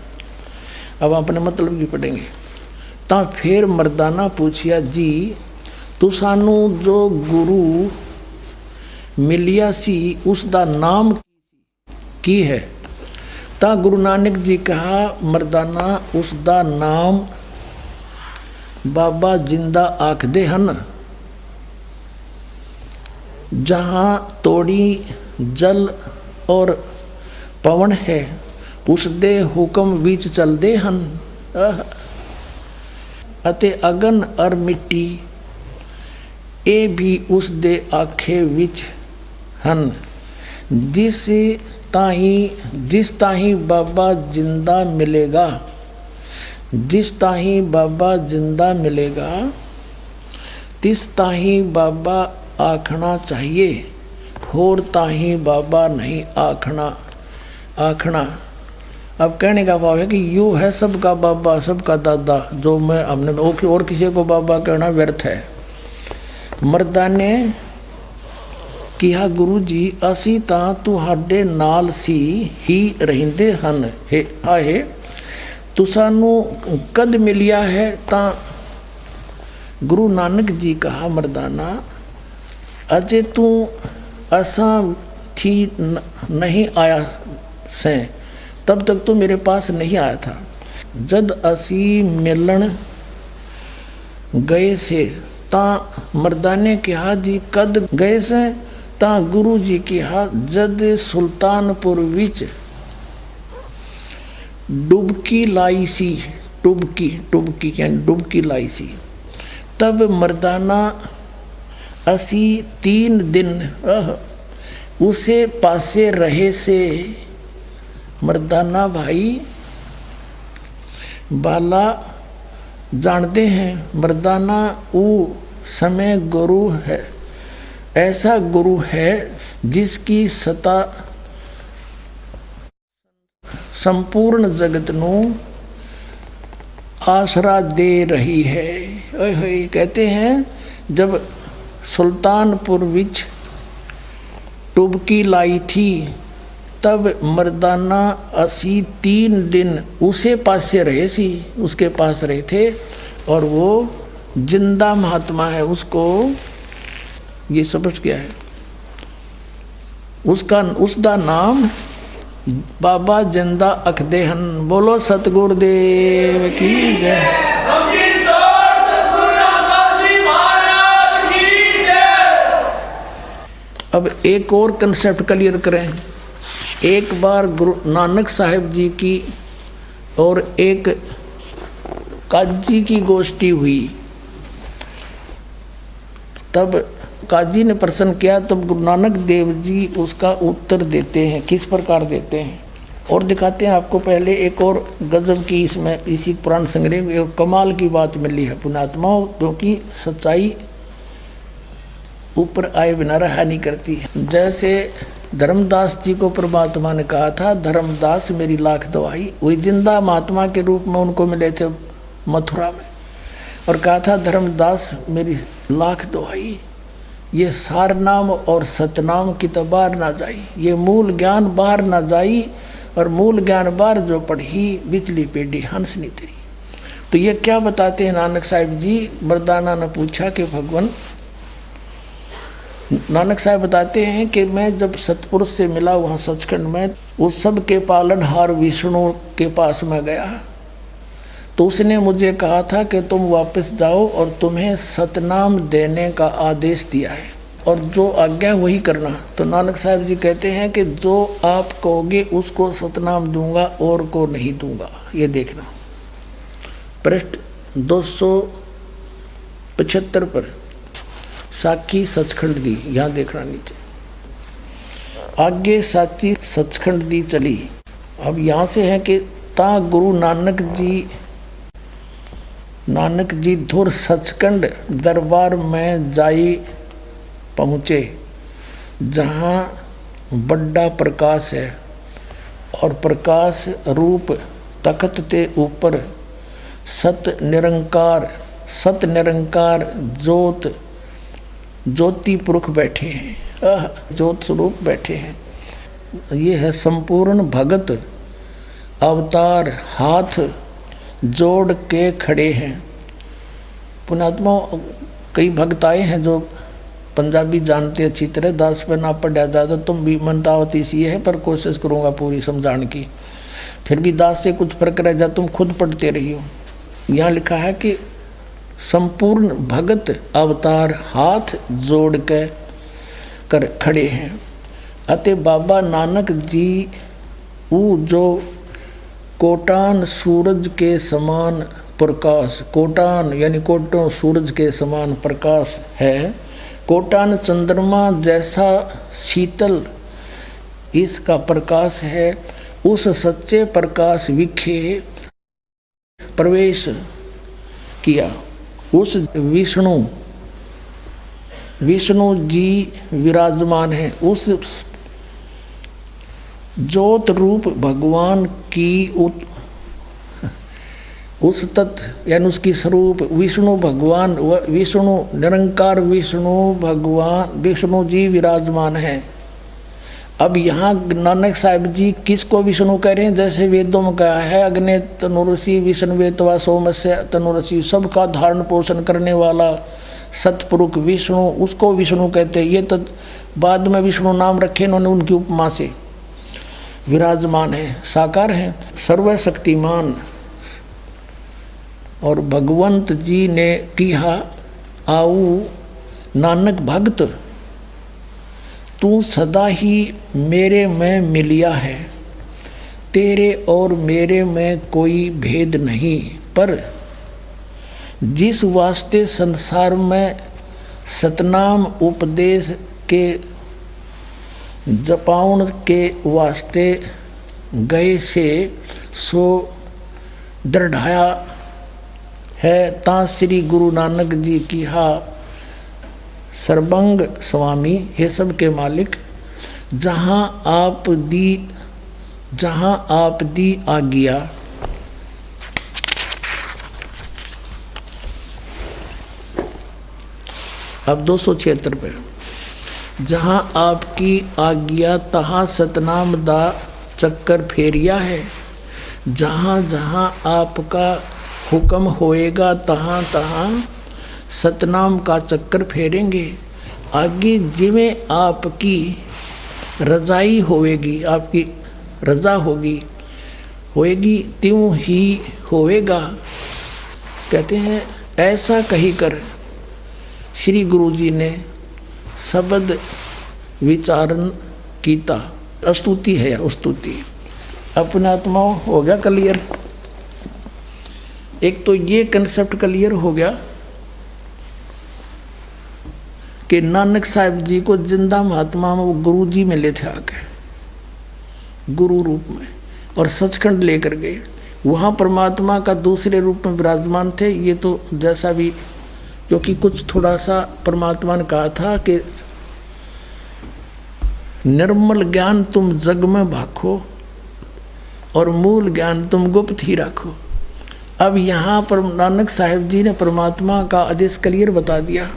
अब अपने मतलब की पढ़ेंगे। ता फिर मर्दाना पूछिया जी तू सानू जो गुरु मिलिया सी उसका नाम की है। ता गुरु नानक जी कहा मर्दाना उसका नाम बाबा जिंदा आखदे हन। जहाँ तोड़ी जल और पवन है उसदे हुक्म विच चलदे हन। अते अगन और मिट्टी ए भी उसदे आखे विच हन। जिस ताही बाबा जिंदा मिलेगा, जिस ताही बाबा जिंदा मिलेगा तिस ताही बाबा आखना चाहिए, होर ताही बाबा नहीं आखना। अब कहने का भाव है कि यू है सबका बाबा सबका दादा, जो मैं हमने और किसी को बाबा कहना व्यर्थ है। मर्दा ने किया गुरु जी असी तां तुहाडे नाल सी ही रहिंदे हन। हाए तू सानू कद मिलिया है। ता गुरु नानक जी कहा मर्दाना अजे तू असा थी नहीं आया से, तब तक तो मेरे पास नहीं आया था। जद असी मिलन गए से ता मर्दा ने कहा जी कद गए से। ता गुरु जी कहा जद सुल्तानपुर विच डुबकी लाई सी। डुबकी यानी डुबकी लाई सी। तब मर्दाना असी 3 दिन उसे पासे रहे से। मर्दाना भाई बाला जानते हैं मर्दाना वो समय गुरु है, ऐसा गुरु है जिसकी सत्ता संपूर्ण जगत नू आसरा दे रही है। कहते हैं जब सुल्तानपुर विच डुबकी लाई थी तब मर्दाना असी 3 दिन उसे पासे रहे सी, उसके पास रहे थे, और वो जिंदा महात्मा है, उसको ये समझ गया है। उसका नाम बाबा जिंदा अखदेहन। बोलो सतगुरुदेव की जय। अब एक और कंसेप्ट क्लियर करें। एक बार गुरु नानक साहिब जी की और एक काजी की गोष्ठी हुई, तब काजी ने प्रश्न किया, तब गुरु नानक देव जी उसका उत्तर देते हैं। किस प्रकार देते हैं और दिखाते हैं आपको। पहले एक और गजब की इसमें इसी पुराण संग्रह में एक कमाल की बात मिली है पुण्यात्माओं, क्योंकि सच्चाई ऊपर आए बिना रहा नहीं करती। जैसे धर्मदास जी को परमात्मा ने कहा था, धर्मदास मेरी लाख दवाई, वही जिंदा महात्मा के रूप में उनको मिले थे मथुरा में, और कहा था धर्मदास मेरी लाख दवाई, ये सार नाम और सतनाम की तो बाहर ना जाई, ये मूल ज्ञान बाहर ना जाई, और मूल ज्ञान बाहर जो पढ़ी बिचली पेड़ी हंस नहीं तेरी। तो ये क्या बताते हैं नानक साहिब जी। मर्दाना ने पूछा कि भगवान, नानक साहब बताते हैं कि मैं जब सतपुरुष से मिला वहाँ सचखंड में, उस सब के पालनहार विष्णु के पास में गया, तो उसने मुझे कहा था कि तुम वापस जाओ और तुम्हें सतनाम देने का आदेश दिया है, और जो आज्ञा वही करना। तो नानक साहब जी कहते हैं कि जो आप कहोगे उसको सतनाम दूंगा और को नहीं दूंगा। ये देखना पृष्ठ 275 पर साखी सचखंड दी, यहाँ देखना नीचे। आगे साची सचखंड दी चली। अब यहाँ से है कि ता गुरु नानक जी धुर सचखंड दरबार में जाई पहुँचे, जहाँ बड़ा प्रकाश है, और प्रकाश रूप तख्त के ऊपर सत निरंकार ज्योति पुरुष बैठे हैं, ज्योत स्वरूप बैठे हैं। ये है संपूर्ण भगत अवतार, हाथ जोड़ के खड़े हैं। पुण्यात्मा कई भक्त आए हैं जो पंजाबी जानते अच्छी तरह, दास पे ना पढ़ा ज़्यादा, तुम भी मनतावत इसी है, पर कोशिश करूँगा पूरी समझाने की। फिर भी दास से कुछ फर्क रह जा, तुम खुद पढ़ते रही हो। यहाँ लिखा है कि संपूर्ण भगत अवतार हाथ जोड़ के कर खड़े हैं, अते बाबा नानक जी ऊ जो कोटान सूरज के समान प्रकाश, कोटान यानी कोटों सूरज के समान प्रकाश है, कोटान चंद्रमा जैसा शीतल इसका प्रकाश है, उस सच्चे प्रकाश विखे प्रवेश किया। उस विष्णु जी विराजमान है, उस ज्योत रूप भगवान की उस तत्व यानी उसकी स्वरूप विष्णु भगवान, विष्णु निरंकार विष्णु भगवान विष्णु जी विराजमान है। अब यहाँ नानक साहिब जी किसको विष्णु कह रहे हैं? जैसे वेदों में कहा है अग्नि तनुरसी विष्णुवेतवा सोमस्य तनुरसी, सबका धारण पोषण करने वाला सतपुरुष विष्णु, उसको विष्णु कहते हैं। ये तो बाद में विष्णु नाम रखे इन्होंने उनकी उपमा से। विराजमान है, साकार है, सर्वशक्तिमान। और भगवंत जी ने किया आऊ नानक भक्त, तू सदा ही मेरे में मिलिया है, तेरे और मेरे में कोई भेद नहीं। पर जिस वास्ते संसार में सतनाम उपदेश के जपाउन के वास्ते गए से सो दृढ़ाया है, ता श्री गुरु नानक जी की हा सर्वंग स्वामी, हे सब के मालिक, जहाँ आप दी आज्ञा, अब 276 पे जहाँ आपकी आज्ञा तहाँ सतनाम दा चक्कर फेरिया है। जहाँ जहाँ आपका हुक्म होएगा तहाँ तहाँ सतनाम का चक्कर फेरेंगे। आगे जिमें आपकी रजाई होएगी, आपकी रजा होएगी त्यों ही होएगा। कहते हैं ऐसा कही कर श्री गुरु जी ने शब्द विचारण कीता। स्तुति है यार, स्तुति। अपने आत्माओं हो गया क्लियर। एक तो ये कंसेप्ट क्लियर हो गया कि नानक साहब जी को जिंदा महात्मा में वो गुरु जी में ले थे आके, गुरु रूप में, और सचखंड लेकर गए। वहाँ परमात्मा का दूसरे रूप में विराजमान थे। ये तो जैसा भी, क्योंकि कुछ थोड़ा सा परमात्मा ने कहा था कि निर्मल ज्ञान तुम जग में भाखो और मूल ज्ञान तुम गुप्त ही रखो। अब यहाँ पर नानक साहिब जी ने परमात्मा का आदेश क्लियर बता दिया।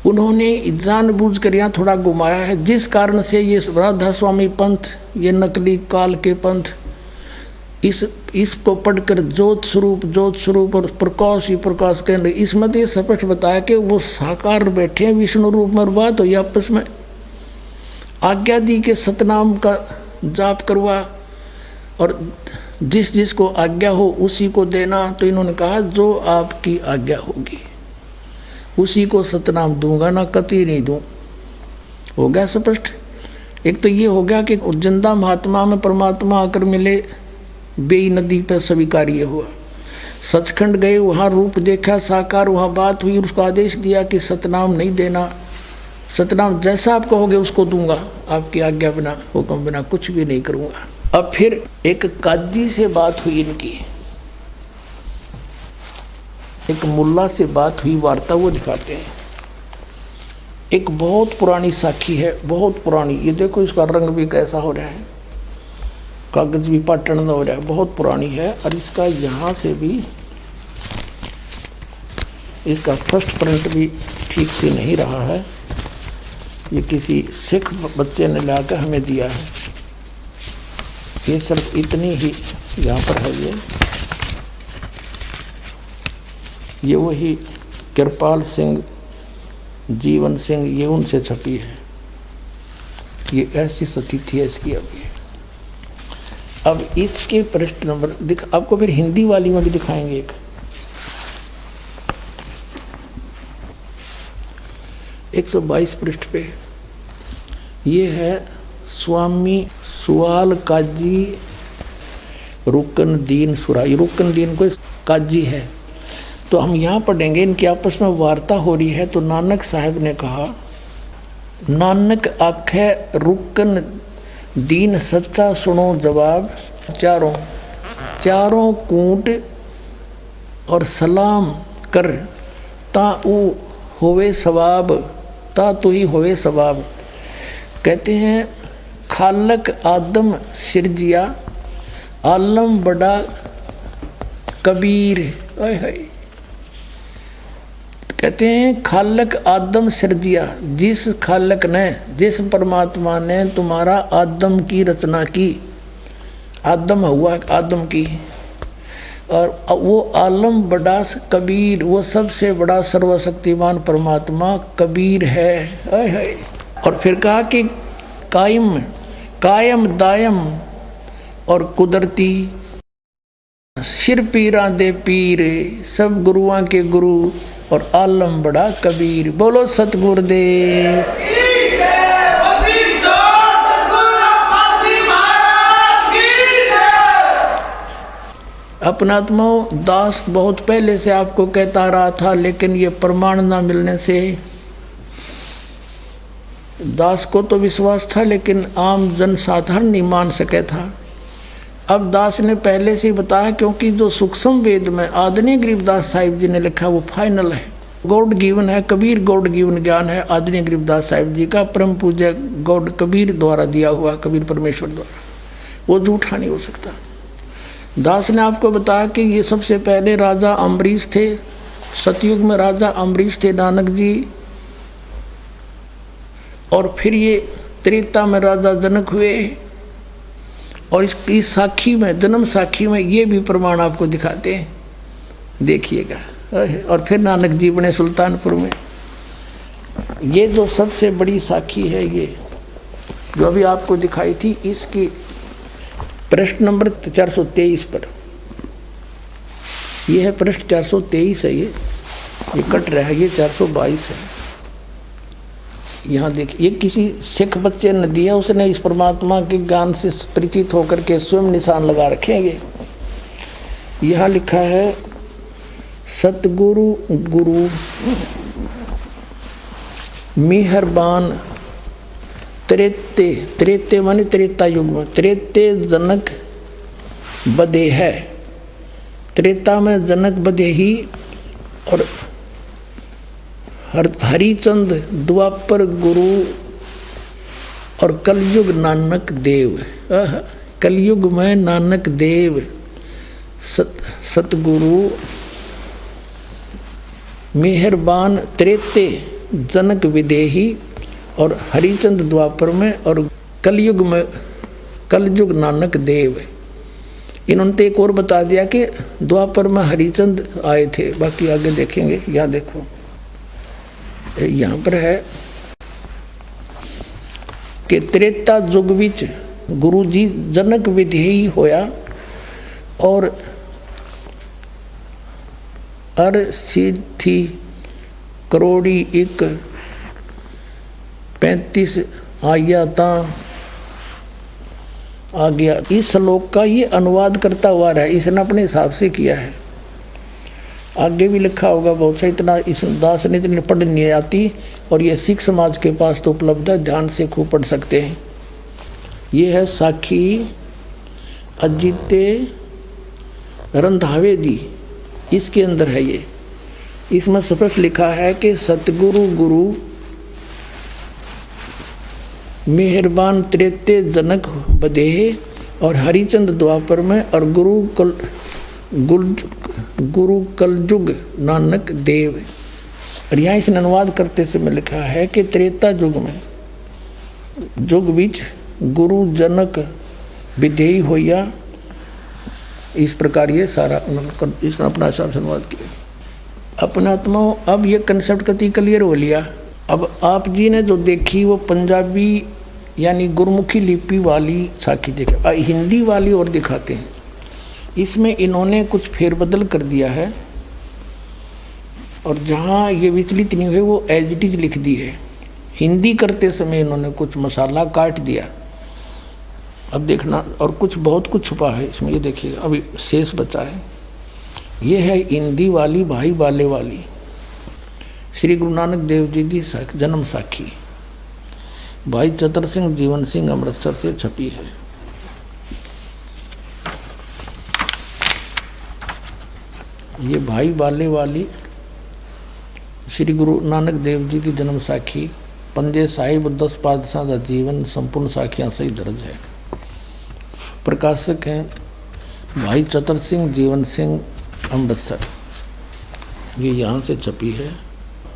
उन्होंने जानबूझ कर यहाँ थोड़ा घुमाया है, जिस कारण से ये राधा स्वामी पंथ, ये नकली काल के पंथ, इसको पढ़कर ज्योत स्वरूप और प्रकाश ही प्रकाश केंद्र, इसमें तो ये स्पष्ट बताया कि वो साकार बैठे हैं विष्णु रूप में, और बात हुई आपस में आज्ञा दी के सतनाम का जाप करवा और जिस जिसको आज्ञा हो उसी को देना। तो इन्होंने कहा जो आपकी आज्ञा होगी उसी को सतनाम दूंगा, ना कति नहीं दूं। हो गया स्पष्ट। एक तो ये हो गया कि जिंदा महात्मा में परमात्मा आकर मिले, बेई नदी पर स्वीकार्य हुआ। सचखंड गए, वहाँ रूप देखा साकार, वहाँ बात हुई, उसको आदेश दिया कि सतनाम नहीं देना, सतनाम जैसा आप कहोगे उसको दूंगा, आपकी आज्ञा बिना, हुक्म बिना कुछ भी नहीं करूँगा। अब फिर एक काजी से बात हुई इनकी, एक मुल्ला से बात हुई, वार्ता वो दिखाते हैं। एक बहुत पुरानी साखी है, बहुत पुरानी। ये देखो इसका रंग भी कैसा हो रहा है, कागज भी पाटन हो रहा है, बहुत पुरानी है। और इसका यहाँ से भी इसका फर्स्ट प्रिंट भी ठीक से नहीं रहा है। ये किसी सिख बच्चे ने लाकर हमें दिया है। ये सिर्फ इतनी ही यहाँ पर है। ये वही कृपाल सिंह, जीवन सिंह, ये उनसे छपी है। ये ऐसी स्थिति है इसकी। अब इसके पृष्ठ नंबर आपको फिर हिंदी वाली में भी दिखाएंगे। एक 122 पृष्ठ पे ये है स्वामी सुआल काजी रुकन दीन सुराई। रुकन दीन को काजी है। तो हम यहाँ पढ़ेंगे, इनकी आपस में वार्ता हो रही है। तो नानक साहब ने कहा, नानक आखे रुकन दीन सच्चा सुनो जवाब, चारों कूट और सलाम कर, ता ऊ होवे सवाब, ता तू ही होवे सवाब। कहते हैं खालक आदम सिरजिया, आलम बड़ा कबीर। कहते हैं खालक आदम सिरजिया, जिस खालक ने, जिस परमात्मा ने तुम्हारा आदम की रचना की, आदम हुआ आदम की, और वो आलम बड़ा कबीर, वो सबसे बड़ा सर्वशक्तिमान परमात्मा कबीर है। और फिर कहा कि कायम दायम और कुदरती, सिर पीरा दे पीर, सब गुरुआं के गुरु और आलम बड़ा कबीर। बोलो सतगुरुदेव। अपनात्माओं, दास बहुत पहले से आपको कहता रहा था, लेकिन ये प्रमाण ना मिलने से दास को तो विश्वास था, लेकिन आम जनसाधारण नहीं मान सके था। अब दास ने पहले से ही बताया, क्योंकि जो सूक्ष्म वेद में आदरणीय गरीबदास साहिब जी ने लिखा वो फाइनल है, गॉड गिवन है। कबीर गॉड गिवन ज्ञान है आदरणीय गरीबदास साहिब जी का, परम पूज्य गॉड कबीर द्वारा दिया हुआ, कबीर परमेश्वर द्वारा, वो झूठा नहीं हो सकता। दास ने आपको बताया कि ये सबसे पहले राजा अम्बरीश थे, सतयुग में राजा अम्बरीश थे। नानक जी और फिर ये त्रेता में राजा जनक हुए, और इसकी साखी में, जन्म साखी में ये भी प्रमाण आपको दिखाते हैं, देखिएगा। और फिर नानक जी बने सुल्तानपुर में। ये जो सबसे बड़ी साखी है, ये जो अभी आपको दिखाई थी, इसकी पृष्ठ नंबर 423 पर, ये है पृष्ठ 423 है, ये कट रहा है, ये 422 है। यहाँ देखिए, ये किसी सिख बच्चे ने दिया, उसने इस परमात्मा के ज्ञान से परिचित होकर के स्वयं निशान लगा रखेंगे। यहाँ लिखा है सतगुरु गुरु मेहरबान त्रेते, त्रेते माने त्रेता युग में, त्रेते जनक बदे है, त्रेता में जनक बदे ही, और हरिचंद द्वापर गुरु, और कलयुग नानक देव। कलयुग में नानक देव सतगुरु मेहरबान त्रेते जनक विदेही, और हरिचंद द्वापर में, और कलयुग में कलयुग नानक देव। इन्होंने तो एक और बता दिया कि द्वापर में हरिचंद आए थे, बाकी आगे देखेंगे। यहाँ देखो, यहाँ पर है कि त्रेता युग विच गुरु जी जनक विधेयी होया, और अर सिद्धि करोड़ी एक 35 आया ता आ गया। इस श्लोक का ये अनुवाद करता हुआ रहा, इसने अपने हिसाब से किया है। आगे भी लिखा होगा बहुत सा, इतना इस दास ने इतनी पढ़ नहीं आती, और ये सिख समाज के पास तो उपलब्ध है, ध्यान से खूब पढ़ सकते हैं। ये है साखी अजिते रंधावे दी, इसके अंदर है ये। इसमें स्पष्ट लिखा है कि सतगुरु गुरु मेहरबान त्रेते जनक बदेह, और हरिचंद द्वापर में, और गुरु कलयुग नानक देव। और यहाँ इसने अनुवाद करते समय लिखा है कि त्रेता युग में, युग बीच गुरु जनक विधेयी होया। इस प्रकार ये सारा इसने अपना हिसाब से अनुवाद किया। अपने आत्माओं, अब ये कंसेप्ट कति क्लियर हो लिया। अब आप जी ने जो देखी वो पंजाबी यानी गुरमुखी लिपि वाली साखी देखी, हिंदी वाली और दिखाते हैं। इसमें इन्होंने कुछ फेरबदल कर दिया है, और जहाँ ये विचलित नहीं हुए वो एज इट इज लिख दी है। हिंदी करते समय इन्होंने कुछ मसाला काट दिया, अब देखना, और कुछ बहुत कुछ छुपा है इसमें, ये देखिए अभी शेष बचा है। ये है हिंदी वाली, भाई बाले वाली, श्री गुरु नानक देव जी की जन्म साखी, भाई चतर सिंह जीवन सिंह अमृतसर से छपी है। ये भाई बाले वाली श्री गुरु नानक देव जी की जन्म साखी, पंजे साहिब 10 पातशाह का जीवन, संपूर्ण साखियाँ सही दर्ज है। प्रकाशक हैं भाई चतर सिंह जीवन सिंह अमृतसर, ये यहाँ से छपी है।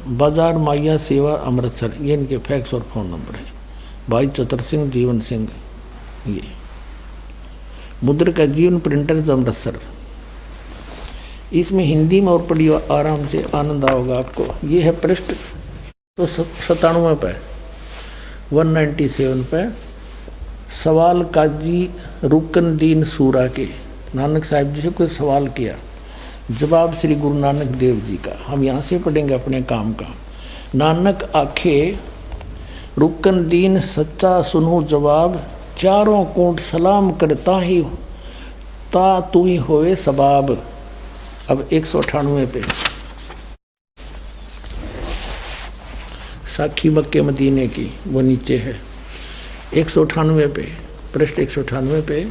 बाजार माइया सेवा अमृतसर, ये इनके फैक्स और फ़ोन नंबर है। भाई चतर सिंह जीवन सिंह, ये मुद्र का जीवन प्रिंटर्स अमृतसर। इसमें हिंदी में और पढ़ी आराम से आनंद आओगा आपको। ये है पृष्ठ तो 97 पे, 197 पे, सवाल काजी रुकनदीन सूरा के, नानक साहिब जी से कोई सवाल किया, जवाब श्री गुरु नानक देव जी का। हम यहाँ से पढ़ेंगे अपने काम का। नानक आखे रुकनदीन सच्चा सुनो जवाब, चारों कोट सलाम करता ही ता तू ही होवे सबाब। अब 198 पे साखी मक्के मदीने की, वो नीचे है 198 पे, पृष्ठ 198 पे।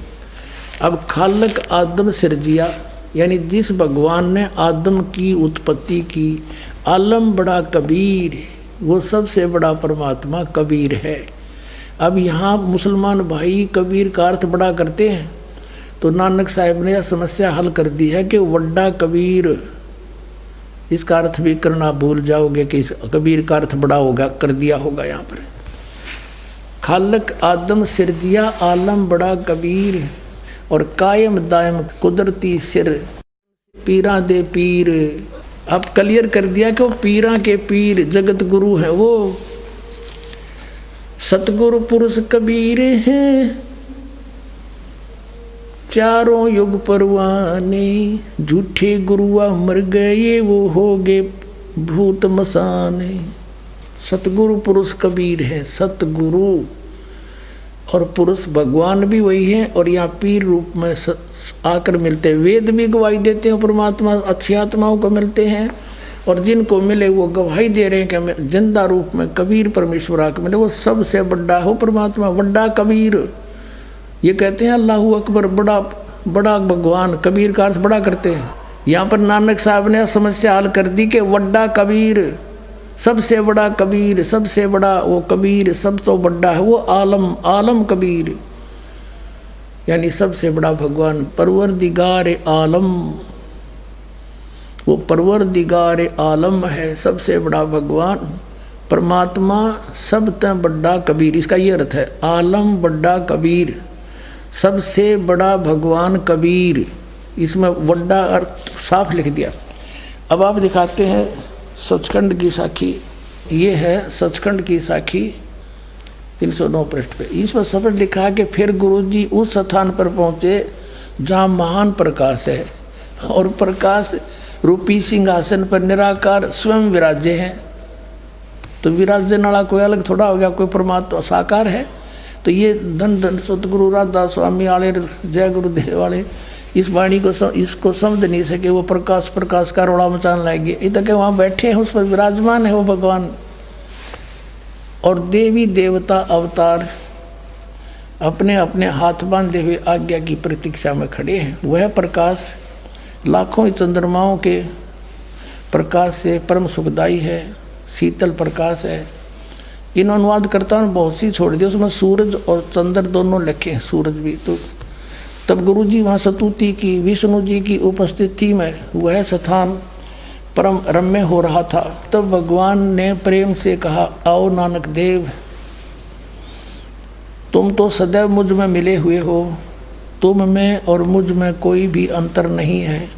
अब खालक आदम सिरजिया, यानी जिस भगवान ने आदम की उत्पत्ति की, आलम बड़ा कबीर, वो सबसे बड़ा परमात्मा कबीर है। अब यहाँ मुसलमान भाई कबीर का अर्थ बड़ा करते हैं, तो नानक साहब ने यह समस्या हल कर दी है कि वड्डा कबीर, इसका अर्थ भी करना भूल जाओगे कि इस कबीर का अर्थ बड़ा होगा, कर दिया होगा यहाँ पर। खालक आदम सिरजिया आलम बड़ा कबीर, और कायम दायम कुदरती सिर पीरा दे पीर। अब क्लियर कर दिया कि वो पीरा के पीर जगत गुरु है, वो सतगुरु पुरुष कबीर हैं, चारों युग परवाने। झूठे गुरुआ मर गए वो हो गए भूत मसाने। सतगुरु पुरुष कबीर है, सतगुरु और पुरुष भगवान भी वही है, और यहाँ पीर रूप में आकर मिलते हैं। वेद भी गवाही देते हैं, परमात्मा अच्छी आत्माओं को मिलते हैं, और जिनको मिले वो गवाही दे रहे हैं कि जिंदा रूप में कबीर परमेश्वर आकर मिले। वो सबसे बड़ा हो परमात्मा, बड़ा कबीर। ये कहते हैं अल्लाहू अकबर, बड़ा बड़ा भगवान। कबीर का अर्थ बड़ा करते हैं। यहाँ पर नानक साहब ने समस्या हल कर दी कि वड्डा कबीर, सबसे बड़ा कबीर, सबसे बड़ा वो कबीर, सब तो बड़ा है वो आलम, आलम कबीर, यानी सबसे बड़ा भगवान परवरदिगार आलम। वो परवरदिगार आलम है, सबसे बड़ा भगवान परमात्मा, सब तक बड़ा कबीर। इसका ये अर्थ है, आलम बड़ा कबीर, सबसे बड़ा भगवान कबीर। इसमें बड़ा अर्थ साफ लिख दिया। अब आप दिखाते हैं सचखंड की साखी। ये है सचखंड की साखी 309 पृष्ठ पे। इसमें सफल लिखा है कि फिर गुरुजी उस स्थान पर पहुँचे जहाँ महान प्रकाश है, और प्रकाश रूपी सिंहासन पर निराकार स्वयं विराजे हैं। तो विराजने वाला कोई अलग थोड़ा हो गया, कोई परमात्मा साकार है। तो ये धन धन सतगुरु राधा स्वामी वाले, जय गुरुदेव वाले इस वाणी को इसको समझ नहीं सके। वो प्रकाश प्रकाश का रोड़ा मचान लाएंगे, इधर के वहाँ बैठे हैं, उस पर विराजमान है वो भगवान। और देवी देवता अवतार अपने अपने हाथ बांधे हुए आज्ञा की प्रतीक्षा में खड़े हैं। वह प्रकाश लाखों चंद्रमाओं के प्रकाश से परम सुखदायी है, शीतल प्रकाश है। इन अनुवादकर्ताओं ने बहुत सी छोड़ दी, उसमें सूरज और चंद्र दोनों लिखे, सूरज भी। तो तब गुरुजी वहाँ स्तुति की, विष्णु जी की उपस्थिति में वह स्थान परम रम्य हो रहा था। तब भगवान ने प्रेम से कहा, आओ नानक देव, तुम तो सदैव मुझ में मिले हुए हो, तुम में और मुझ में कोई भी अंतर नहीं है।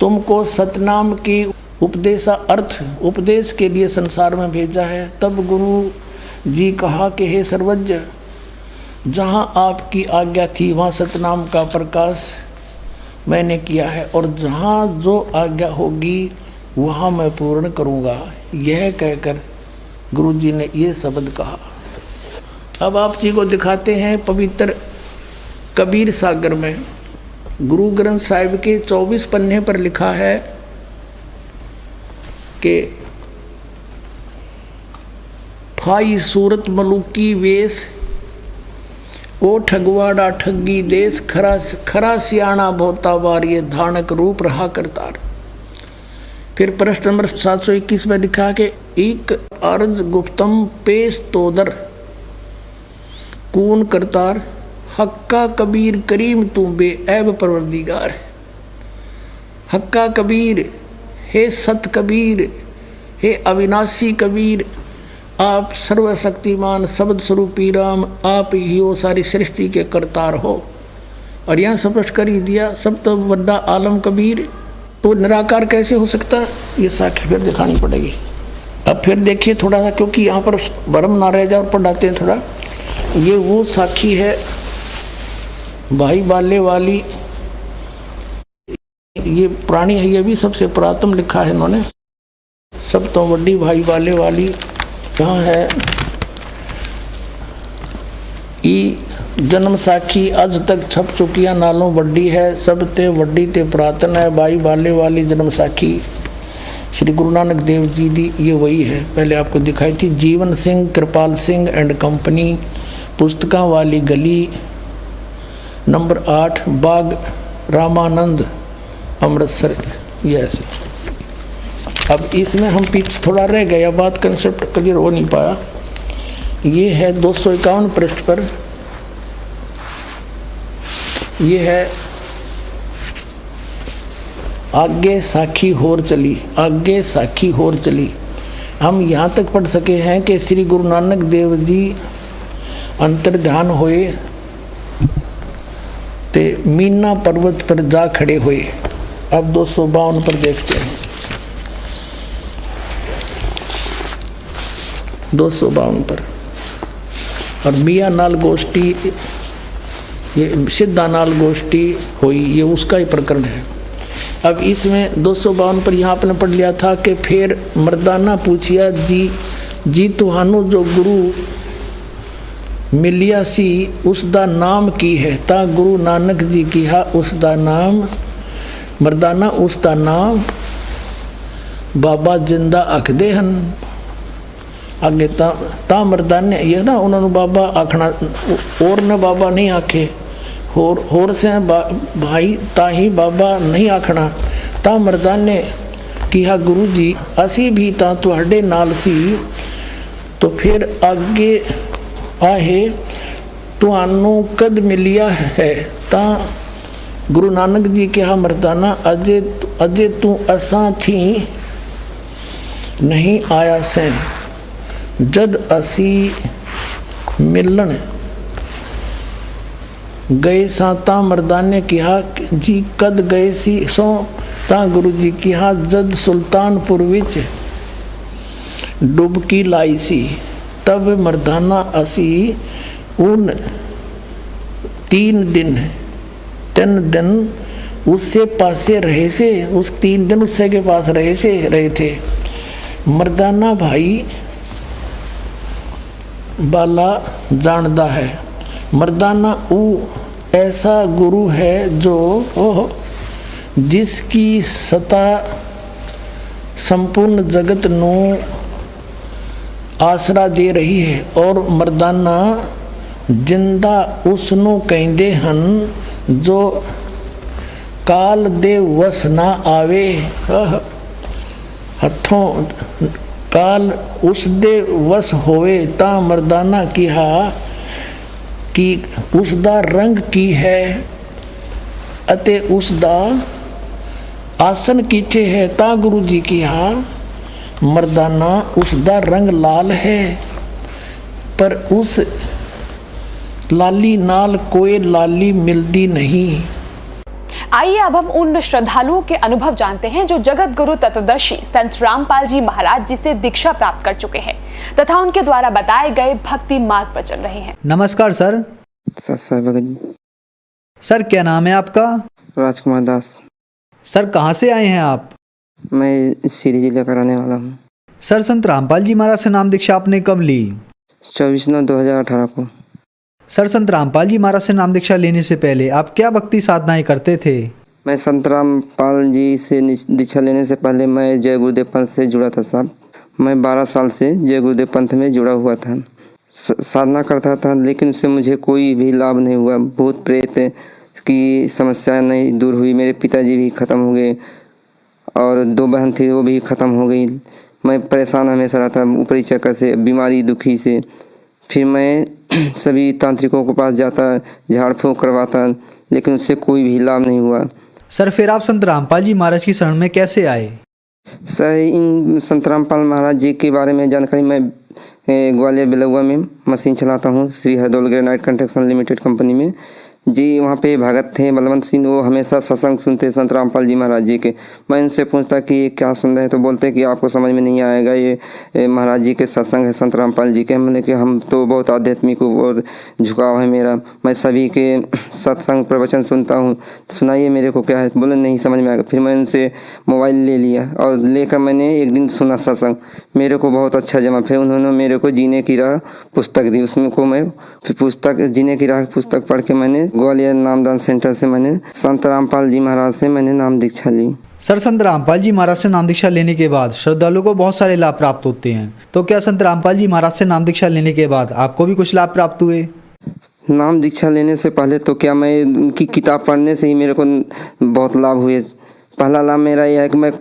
तुमको सतनाम की उपदेश के लिए संसार में भेजा है। तब गुरु जी कहा कि हे सर्वज्ञ, जहाँ आपकी आज्ञा थी वहाँ सतनाम का प्रकाश मैंने किया है, और जहाँ जो आज्ञा होगी वहाँ मैं पूर्ण करूँगा। यह कहकर गुरु जी ने ये शब्द कहा। अब आप जी को दिखाते हैं पवित्र कबीर सागर में गुरु ग्रंथ साहिब के 24 पन्ने पर लिखा है कि फाई सूरत मलुकी वेश, ओ ठगवाड़ा ठगी देश, खरा सियाणा भोता बार, ये धानक रूप रहा करतार। फिर प्रश्न नंबर 721 में लिखा कि एक अर्ज गुप्तम पेश तोदर कून करतार, हक्का कबीर करीम तू बे ऐब परवरदिगार। हक्का कबीर, हे सत कबीर, हे अविनाशी कबीर, आप सर्वशक्तिमान शब्द स्वरूपी राम, आप ही हो सारी सृष्टि के करतार हो। और यहाँ स्पष्ट कर ही दिया, सब तो बड़ा आलम कबीर, तो निराकार कैसे हो सकता, ये साखी फिर दिखानी पड़ेगी। अब फिर देखिए थोड़ा सा, क्योंकि यहाँ पर भ्रम ना रह जाए, और पढ़ाते हैं थोड़ा। ये वो साखी है भाई बाले वाली, ये पुरानी है, ये भी सबसे पुरातन लिखा है इन्होंने। सब तो बड़ी भाई बाले वाली यहाँ है। ई जन्म साखी अज तक छप चुकिया नालों बड़ी है, सब ते वड्डी ते पुरातन है। भाई बाले वाली जन्म साखी श्री गुरु नानक देव जी दी, ये वही है। पहले आपको दिखाई थी जीवन सिंह कृपाल सिंह एंड कंपनी, पुस्तकों वाली गली, नंबर 8, बाग रामानंद, अमृतसर। ये ऐसे। अब इसमें हम पीछे थोड़ा रह गया, बात कंसेप्ट क्लियर हो नहीं पाया। ये है 251 पृष्ठ पर, ये है आगे साखी होर चली, आगे साखी होर चली। हम यहाँ तक पढ़ सके हैं कि श्री गुरु नानक देव जी अंतर्ध्यान होए ते मीना पर्वत पर जा खड़े हुए। अब 252 पर देखते हैं। 252 पर और मियाँ नाल गोष्ठी, ये सिद्धा नाल गोष्ठी हुई, ये उसका ही प्रकरण है। अब इसमें 252 पर यहाँ आपने पढ़ लिया था कि फिर मर्दाना पूछिया जी तुहानू जो गुरु मिलिया सी उसका नाम की है। ता गुरु नानक जी किहा उसका नाम मर्दाना, उसका नाम बाबा जिंदा आखदे हन। आगे ता मर्दाने ये ना उन्होंने बाबा आखना और ने बाबा नहीं आखे, होर से भाई ताही बाबा नहीं आखना। ता मर्दाने किहा गुरु जी असी भी ता तुहाडे नाल सी। तो फिर आगे आहे तुहानू कद मिलिया है। ता गुरु नानक जी कहा मर्दाना अजे तू असां थी नहीं आया से। जद असी मिलन गए सा ता मर्दाने कहा जी कद गए सी सो। ता गुरु जी कहा जद सुल्तानपुर विच डुबकी लाई सी। तब मर्दाना असी उन 3 दिन उससे पासे रहे से, उस 3 दिन उससे के पास रहे थे। मर्दाना भाई बाला जानदा है। मर्दाना वो ऐसा गुरु है जो जिसकी सत्ता संपूर्ण जगत नू आसरा दे रही है। और मर्दाना जिंदा उसनू कहते हन जो काल दे वस ना आवे। हथों काल उस दे वस होवे। ता मर्दाना किहा कि उसदा रंग की है अते उसदा आसन कीचे है। ता गुरु जी किहा मर्दाना उसदा रंग लाल है, पर उस लाली नाल कोई लाली मिलती नहीं। आइए अब हम उन श्रद्धालुओं के अनुभव जानते हैं जो जगत गुरु तत्वदर्शी संत रामपाल जी महाराज जी से दीक्षा प्राप्त कर चुके हैं तथा उनके द्वारा बताए गए भक्ति मार्ग पर चल रहे हैं। नमस्कार सर। सर क्या नाम है आपका? राजकुमार दास। सर कहाँ से आए हैं आप? मैं सीरी जिले का रहने वाला हूँ। सर संत रामपाल जी महाराज से नाम दीक्षा आपने कब ली? 24/9/2018 को। सर संत रामपाल जी महाराज से नाम दीक्षा लेने से पहले आप क्या भक्ति साधनाएं करते थे? मैं संत रामपाल जी से दीक्षा लेने से पहले मैं जय गुरुदेव पंथ से जुड़ा था साहब। मैं 12 साल से जय गुरुदेव पंथ में जुड़ा हुआ था, साधना करता था, लेकिन उससे मुझे कोई भी लाभ नहीं हुआ। भूत प्रेत की समस्या नहीं दूर हुई। मेरे पिताजी भी ख़त्म हो गए और 2 बहन थी वो भी ख़त्म हो गई। मैं परेशान हमेशा रहता, ऊपरी चक्कर से, बीमारी दुखी से। फिर मैं सभी तांत्रिकों के पास जाता, झाड़ फूँक करवाता, लेकिन उससे कोई भी लाभ नहीं हुआ। सर फिर आप संत रामपाल जी महाराज की शरण में कैसे आए? सर इन संत रामपाल महाराज जी के बारे में जानकारी, मैं ग्वालियर बिलौआ में मशीन चलाता हूँ, Shri Hardaul granite construction limited company में जी। वहाँ पे भगत थे बलवंत सिंह, वो हमेशा सत्संग सुनते संत रामपाल जी महाराज जी के। मैं उनसे पूछता कि ये क्या सुन रहे हैं, तो बोलते कि आपको समझ में नहीं आएगा, ये महाराज जी के सत्संग है, संत रामपाल जी के। मैंने कि हम तो बहुत आध्यात्मिक और झुकाव है मेरा, मैं सभी के सत्संग प्रवचन सुनता हूँ, सुनाइए मेरे को क्या है। बोले नहीं समझ में आएगा। फिर मैंने उनसे मोबाइल ले लिया और लेकर मैंने एक दिन सुना सत्संग, मेरे को बहुत अच्छा जमा। फिर उन्होंने मेरे को जीने की राह पुस्तक दी, उसमें को मैं फिर पुस्तक जीने की राह पुस्तक पढ़ के मैंने ग्वालियर नामदान सेंटर से मैंने संत रामपाल जी महाराज से मैंने नाम दीक्षा ली। सर संत रामपाल जी महाराज से नाम दीक्षा लेने के बाद श्रद्धालुओं को बहुत सारे लाभ प्राप्त होते हैं, तो क्या संत रामपाल जी महाराज से नाम दीक्षा लेने के बाद आपको भी कुछ लाभ प्राप्त हुए? नाम दीक्षा लेने से पहले तो क्या मैं उनकी किताब पढ़ने से ही मेरे को बहुत लाभ हुए। पहला लाभ मेरा यह है कि मैं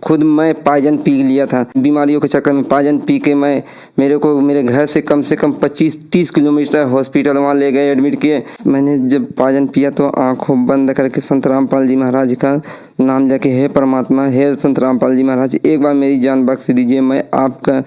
खुद मैं पायजन पी लिया था, बीमारियों के चक्कर में पायजन पी के मेरे को मेरे घर से कम 25-30 किलोमीटर हॉस्पिटल वहाँ ले गए, एडमिट किए। मैंने जब पायजन पिया तो आंखों बंद करके संत रामपाल जी महाराज का नाम लेके, हे परमात्मा, हे संत रामपाल जी महाराज, एक बार मेरी जान बख्श दीजिए, मैं आपका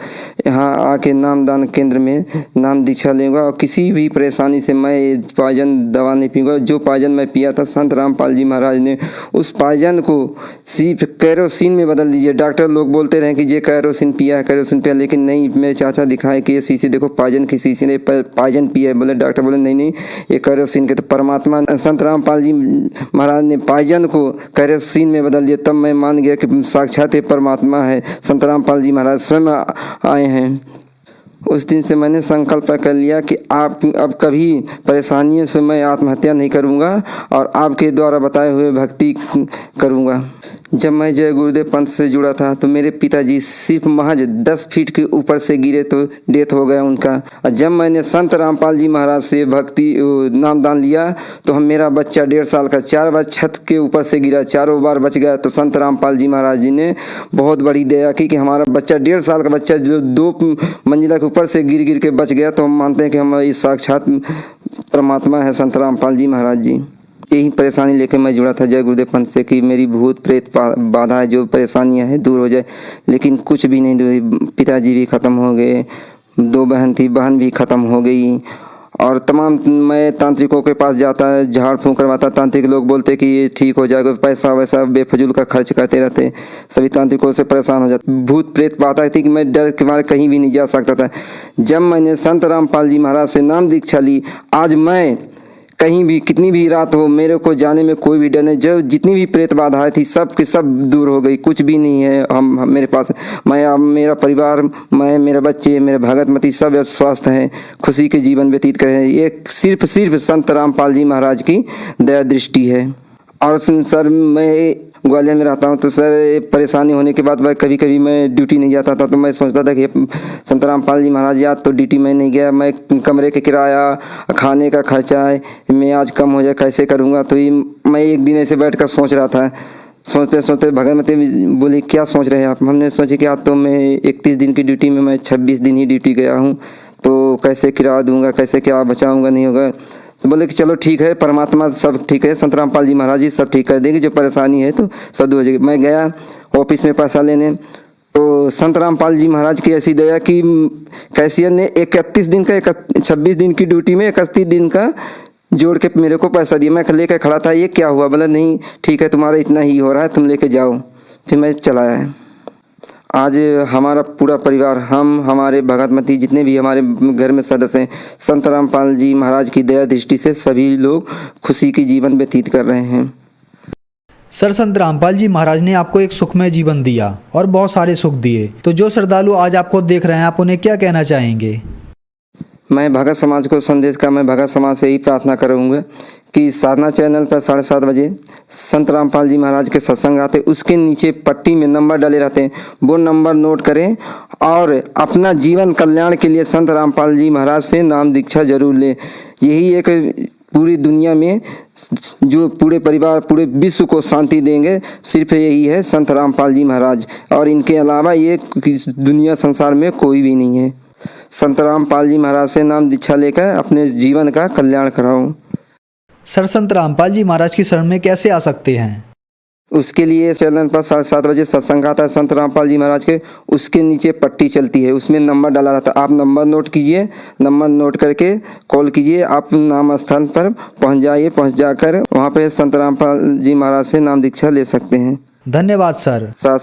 यहाँ आके नामदान केंद्र में नाम दीक्षा लूँगा और किसी भी परेशानी से मैं पॉइजन दवा नहीं पीऊँगा। जो पॉइजन मैं पिया था संत रामपाल जी महाराज ने उस पॉइजन को सिर्फ कैरोसिन में बदल दीजिए। डॉक्टर लोग बोलते रहे कि ये कैरोसिन पिया है, कैरोसिन पिया, लेकिन नहीं, मेरे चाचा दिखाए कि ये शीशी देखो पॉइजन की शीशी ने पॉइजन पिया है। बोले डॉक्टर बोले नहीं ये कैरोसिन के। तो परमात्मा संत रामपाल जी महाराज ने पॉइजन को कैरोसिन में बदल दिया। तब मैं मान गया कि साक्षात परमात्मा है, संत रामपाल जी महाराज स्वयं आए हैं। उस दिन से मैंने संकल्प कर लिया कि आप अब कभी परेशानियों से मैं आत्महत्या नहीं करूंगा और आपके द्वारा बताए हुए भक्ति करूंगा। जब मैं जय गुरुदेव पंथ से जुड़ा था तो मेरे पिताजी सिर्फ महज 10 फीट के ऊपर से गिरे तो डेथ हो गया उनका। और जब मैंने संत रामपाल जी महाराज से भक्ति नामदान लिया तो मेरा बच्चा 1.5 साल का 4 बार छत के ऊपर से गिरा, 4 बार बच गया। तो संत रामपाल जी महाराज जी ने बहुत बड़ी दया की कि हमारा बच्चा 1.5 साल का बच्चा जो 2 मंजिला के ऊपर से गिर के बच गया। तो हम मानते हैं कि हमारी साक्षात परमात्मा है संत रामपाल जी महाराज जी। यही परेशानी लेकर मैं जुड़ा था जय गुरुदेव पंथ से कि मेरी भूत प्रेत बाधा है, जो परेशानियां हैं दूर हो जाए, लेकिन कुछ भी नहीं दूर। पिताजी भी ख़त्म हो गए, 2 बहन थी, बहन भी ख़त्म हो गई। और तमाम मैं तांत्रिकों के पास जाता है, झाड़ फूंक करवाता, तांत्रिक लोग बोलते कि ये ठीक हो जाएगा, पैसा वैसा बेफजूल का खर्च करते रहते, सभी तांत्रिकों से परेशान हो जाते। भूत प्रेत बाधा थी कि मैं डर के मारे कहीं भी नहीं जा सकता था। जब मैंने संत रामपाल जी महाराज से नाम दीक्षा ली, आज मैं कहीं भी कितनी भी रात हो मेरे को जाने में कोई भी डर नहीं। जो जितनी भी प्रेत बाधाएं थी सब के सब दूर हो गई, कुछ भी नहीं है हम मेरे पास। मैं अब मेरा परिवार, मैं मेरे बच्चे, मेरे भगतमती सब अब स्वस्थ हैं, खुशी के जीवन व्यतीत कर रहे हैं। ये सिर्फ संत रामपाल जी महाराज की दया दृष्टि है। और सर मैं ग्वालियर में रहता हूँ तो सर परेशानी होने के बाद मैं कभी मैं ड्यूटी नहीं जाता था। तो मैं सोचता था कि संत रामपाल जी महाराज याद तो ड्यूटी में नहीं गया, मैं कमरे के किराया खाने का खर्चा है मैं आज कम हो जाए, कैसे करूँगा। तो ये मैं एक दिन ऐसे बैठ कर सोच रहा था, सोचते भगवती बोली क्या सोच रहे हैं आप। हमने सोचे कि आज तो मैं 31 दिन की ड्यूटी में मैं 26 दिन ही ड्यूटी गया हूँ, तो कैसे किराया दूंगा, कैसे क्या बचाऊँगा, नहीं होगा। तो बोले कि चलो ठीक है, परमात्मा सब ठीक है, संत रामपाल जी महाराज जी सब ठीक कर देंगे, जो परेशानी है तो सब दूर हो जाएगी। मैं गया ऑफिस में पैसा लेने, तो संत रामपाल जी महाराज की ऐसी दया कि कैशियर ने 31 दिन का 26 दिन की ड्यूटी में 31 दिन का जोड़ के मेरे को पैसा दिया। मैं लेकर खड़ा था, ये क्या हुआ? बोला नहीं ठीक है, तुम्हारा इतना ही हो रहा है, तुम लेके जाओ। फिर मैं चला आया। आज हमारा पूरा परिवार, हम हमारे भगतमती जितने भी हमारे घर में सदस्य हैं, संत रामपाल जी महाराज की दया दृष्टि से सभी लोग खुशी की जीवन व्यतीत कर रहे हैं। सर, संत रामपाल जी महाराज ने आपको एक सुखमय जीवन दिया और बहुत सारे सुख दिए, तो जो श्रद्धालु आज आपको देख रहे हैं आप उन्हें क्या कहना चाहेंगे? मैं भगत समाज को संदेश का मैं भगत समाज से ही प्रार्थना करूँगा कि साधना चैनल पर 7:30 बजे संत रामपाल जी महाराज के सत्संग आते, उसके नीचे पट्टी में नंबर डाले रहते हैं, वो नंबर नोट करें और अपना जीवन कल्याण के लिए संत रामपाल जी महाराज से नाम दीक्षा जरूर लें। यही एक पूरी दुनिया में जो पूरे परिवार पूरे विश्व को शांति देंगे, सिर्फ यही है संत रामपाल जी महाराज, और इनके अलावा ये दुनिया संसार में कोई भी नहीं है। संत रामपाल जी महाराज से नाम दीक्षा लेकर अपने जीवन का कल्याण कराओ। सर, संत रामपाल जी महाराज की शरण में कैसे आ सकते हैं? उसके लिए चैनल पर 7:30 बजे सत्संग आता है संत रामपाल जी महाराज के, उसके नीचे पट्टी चलती है, उसमें नंबर डाला रहता है। आप नंबर नोट कीजिए, नंबर नोट करके कॉल कीजिए, आप नाम स्थान पर पहुंच जाइए, पहुंच जाकर वहां पे संत रामपाल जी महाराज से नाम दीक्षा ले सकते हैं। धन्यवाद सर। साथ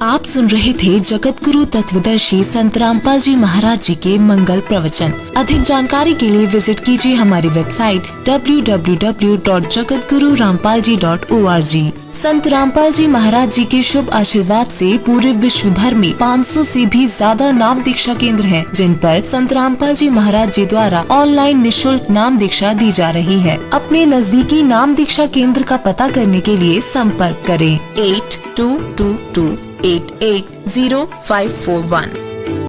आप सुन रहे थे जगत गुरु तत्वदर्शी संत रामपाल जी महाराज जी के मंगल प्रवचन। अधिक जानकारी के लिए विजिट कीजिए हमारी वेबसाइट www.jagatgururampalji.org। संत रामपाल जी महाराज जी के शुभ आशीर्वाद से पूरे विश्व भर में 500 से भी ज्यादा नाम दीक्षा केंद्र हैं, जिन पर संत रामपाल जी महाराज जी द्वारा ऑनलाइन निशुल्क नाम दीक्षा दी जा रही है। अपने नजदीकी नाम दीक्षा केंद्र का पता करने के लिए संपर्क करें 8222880541।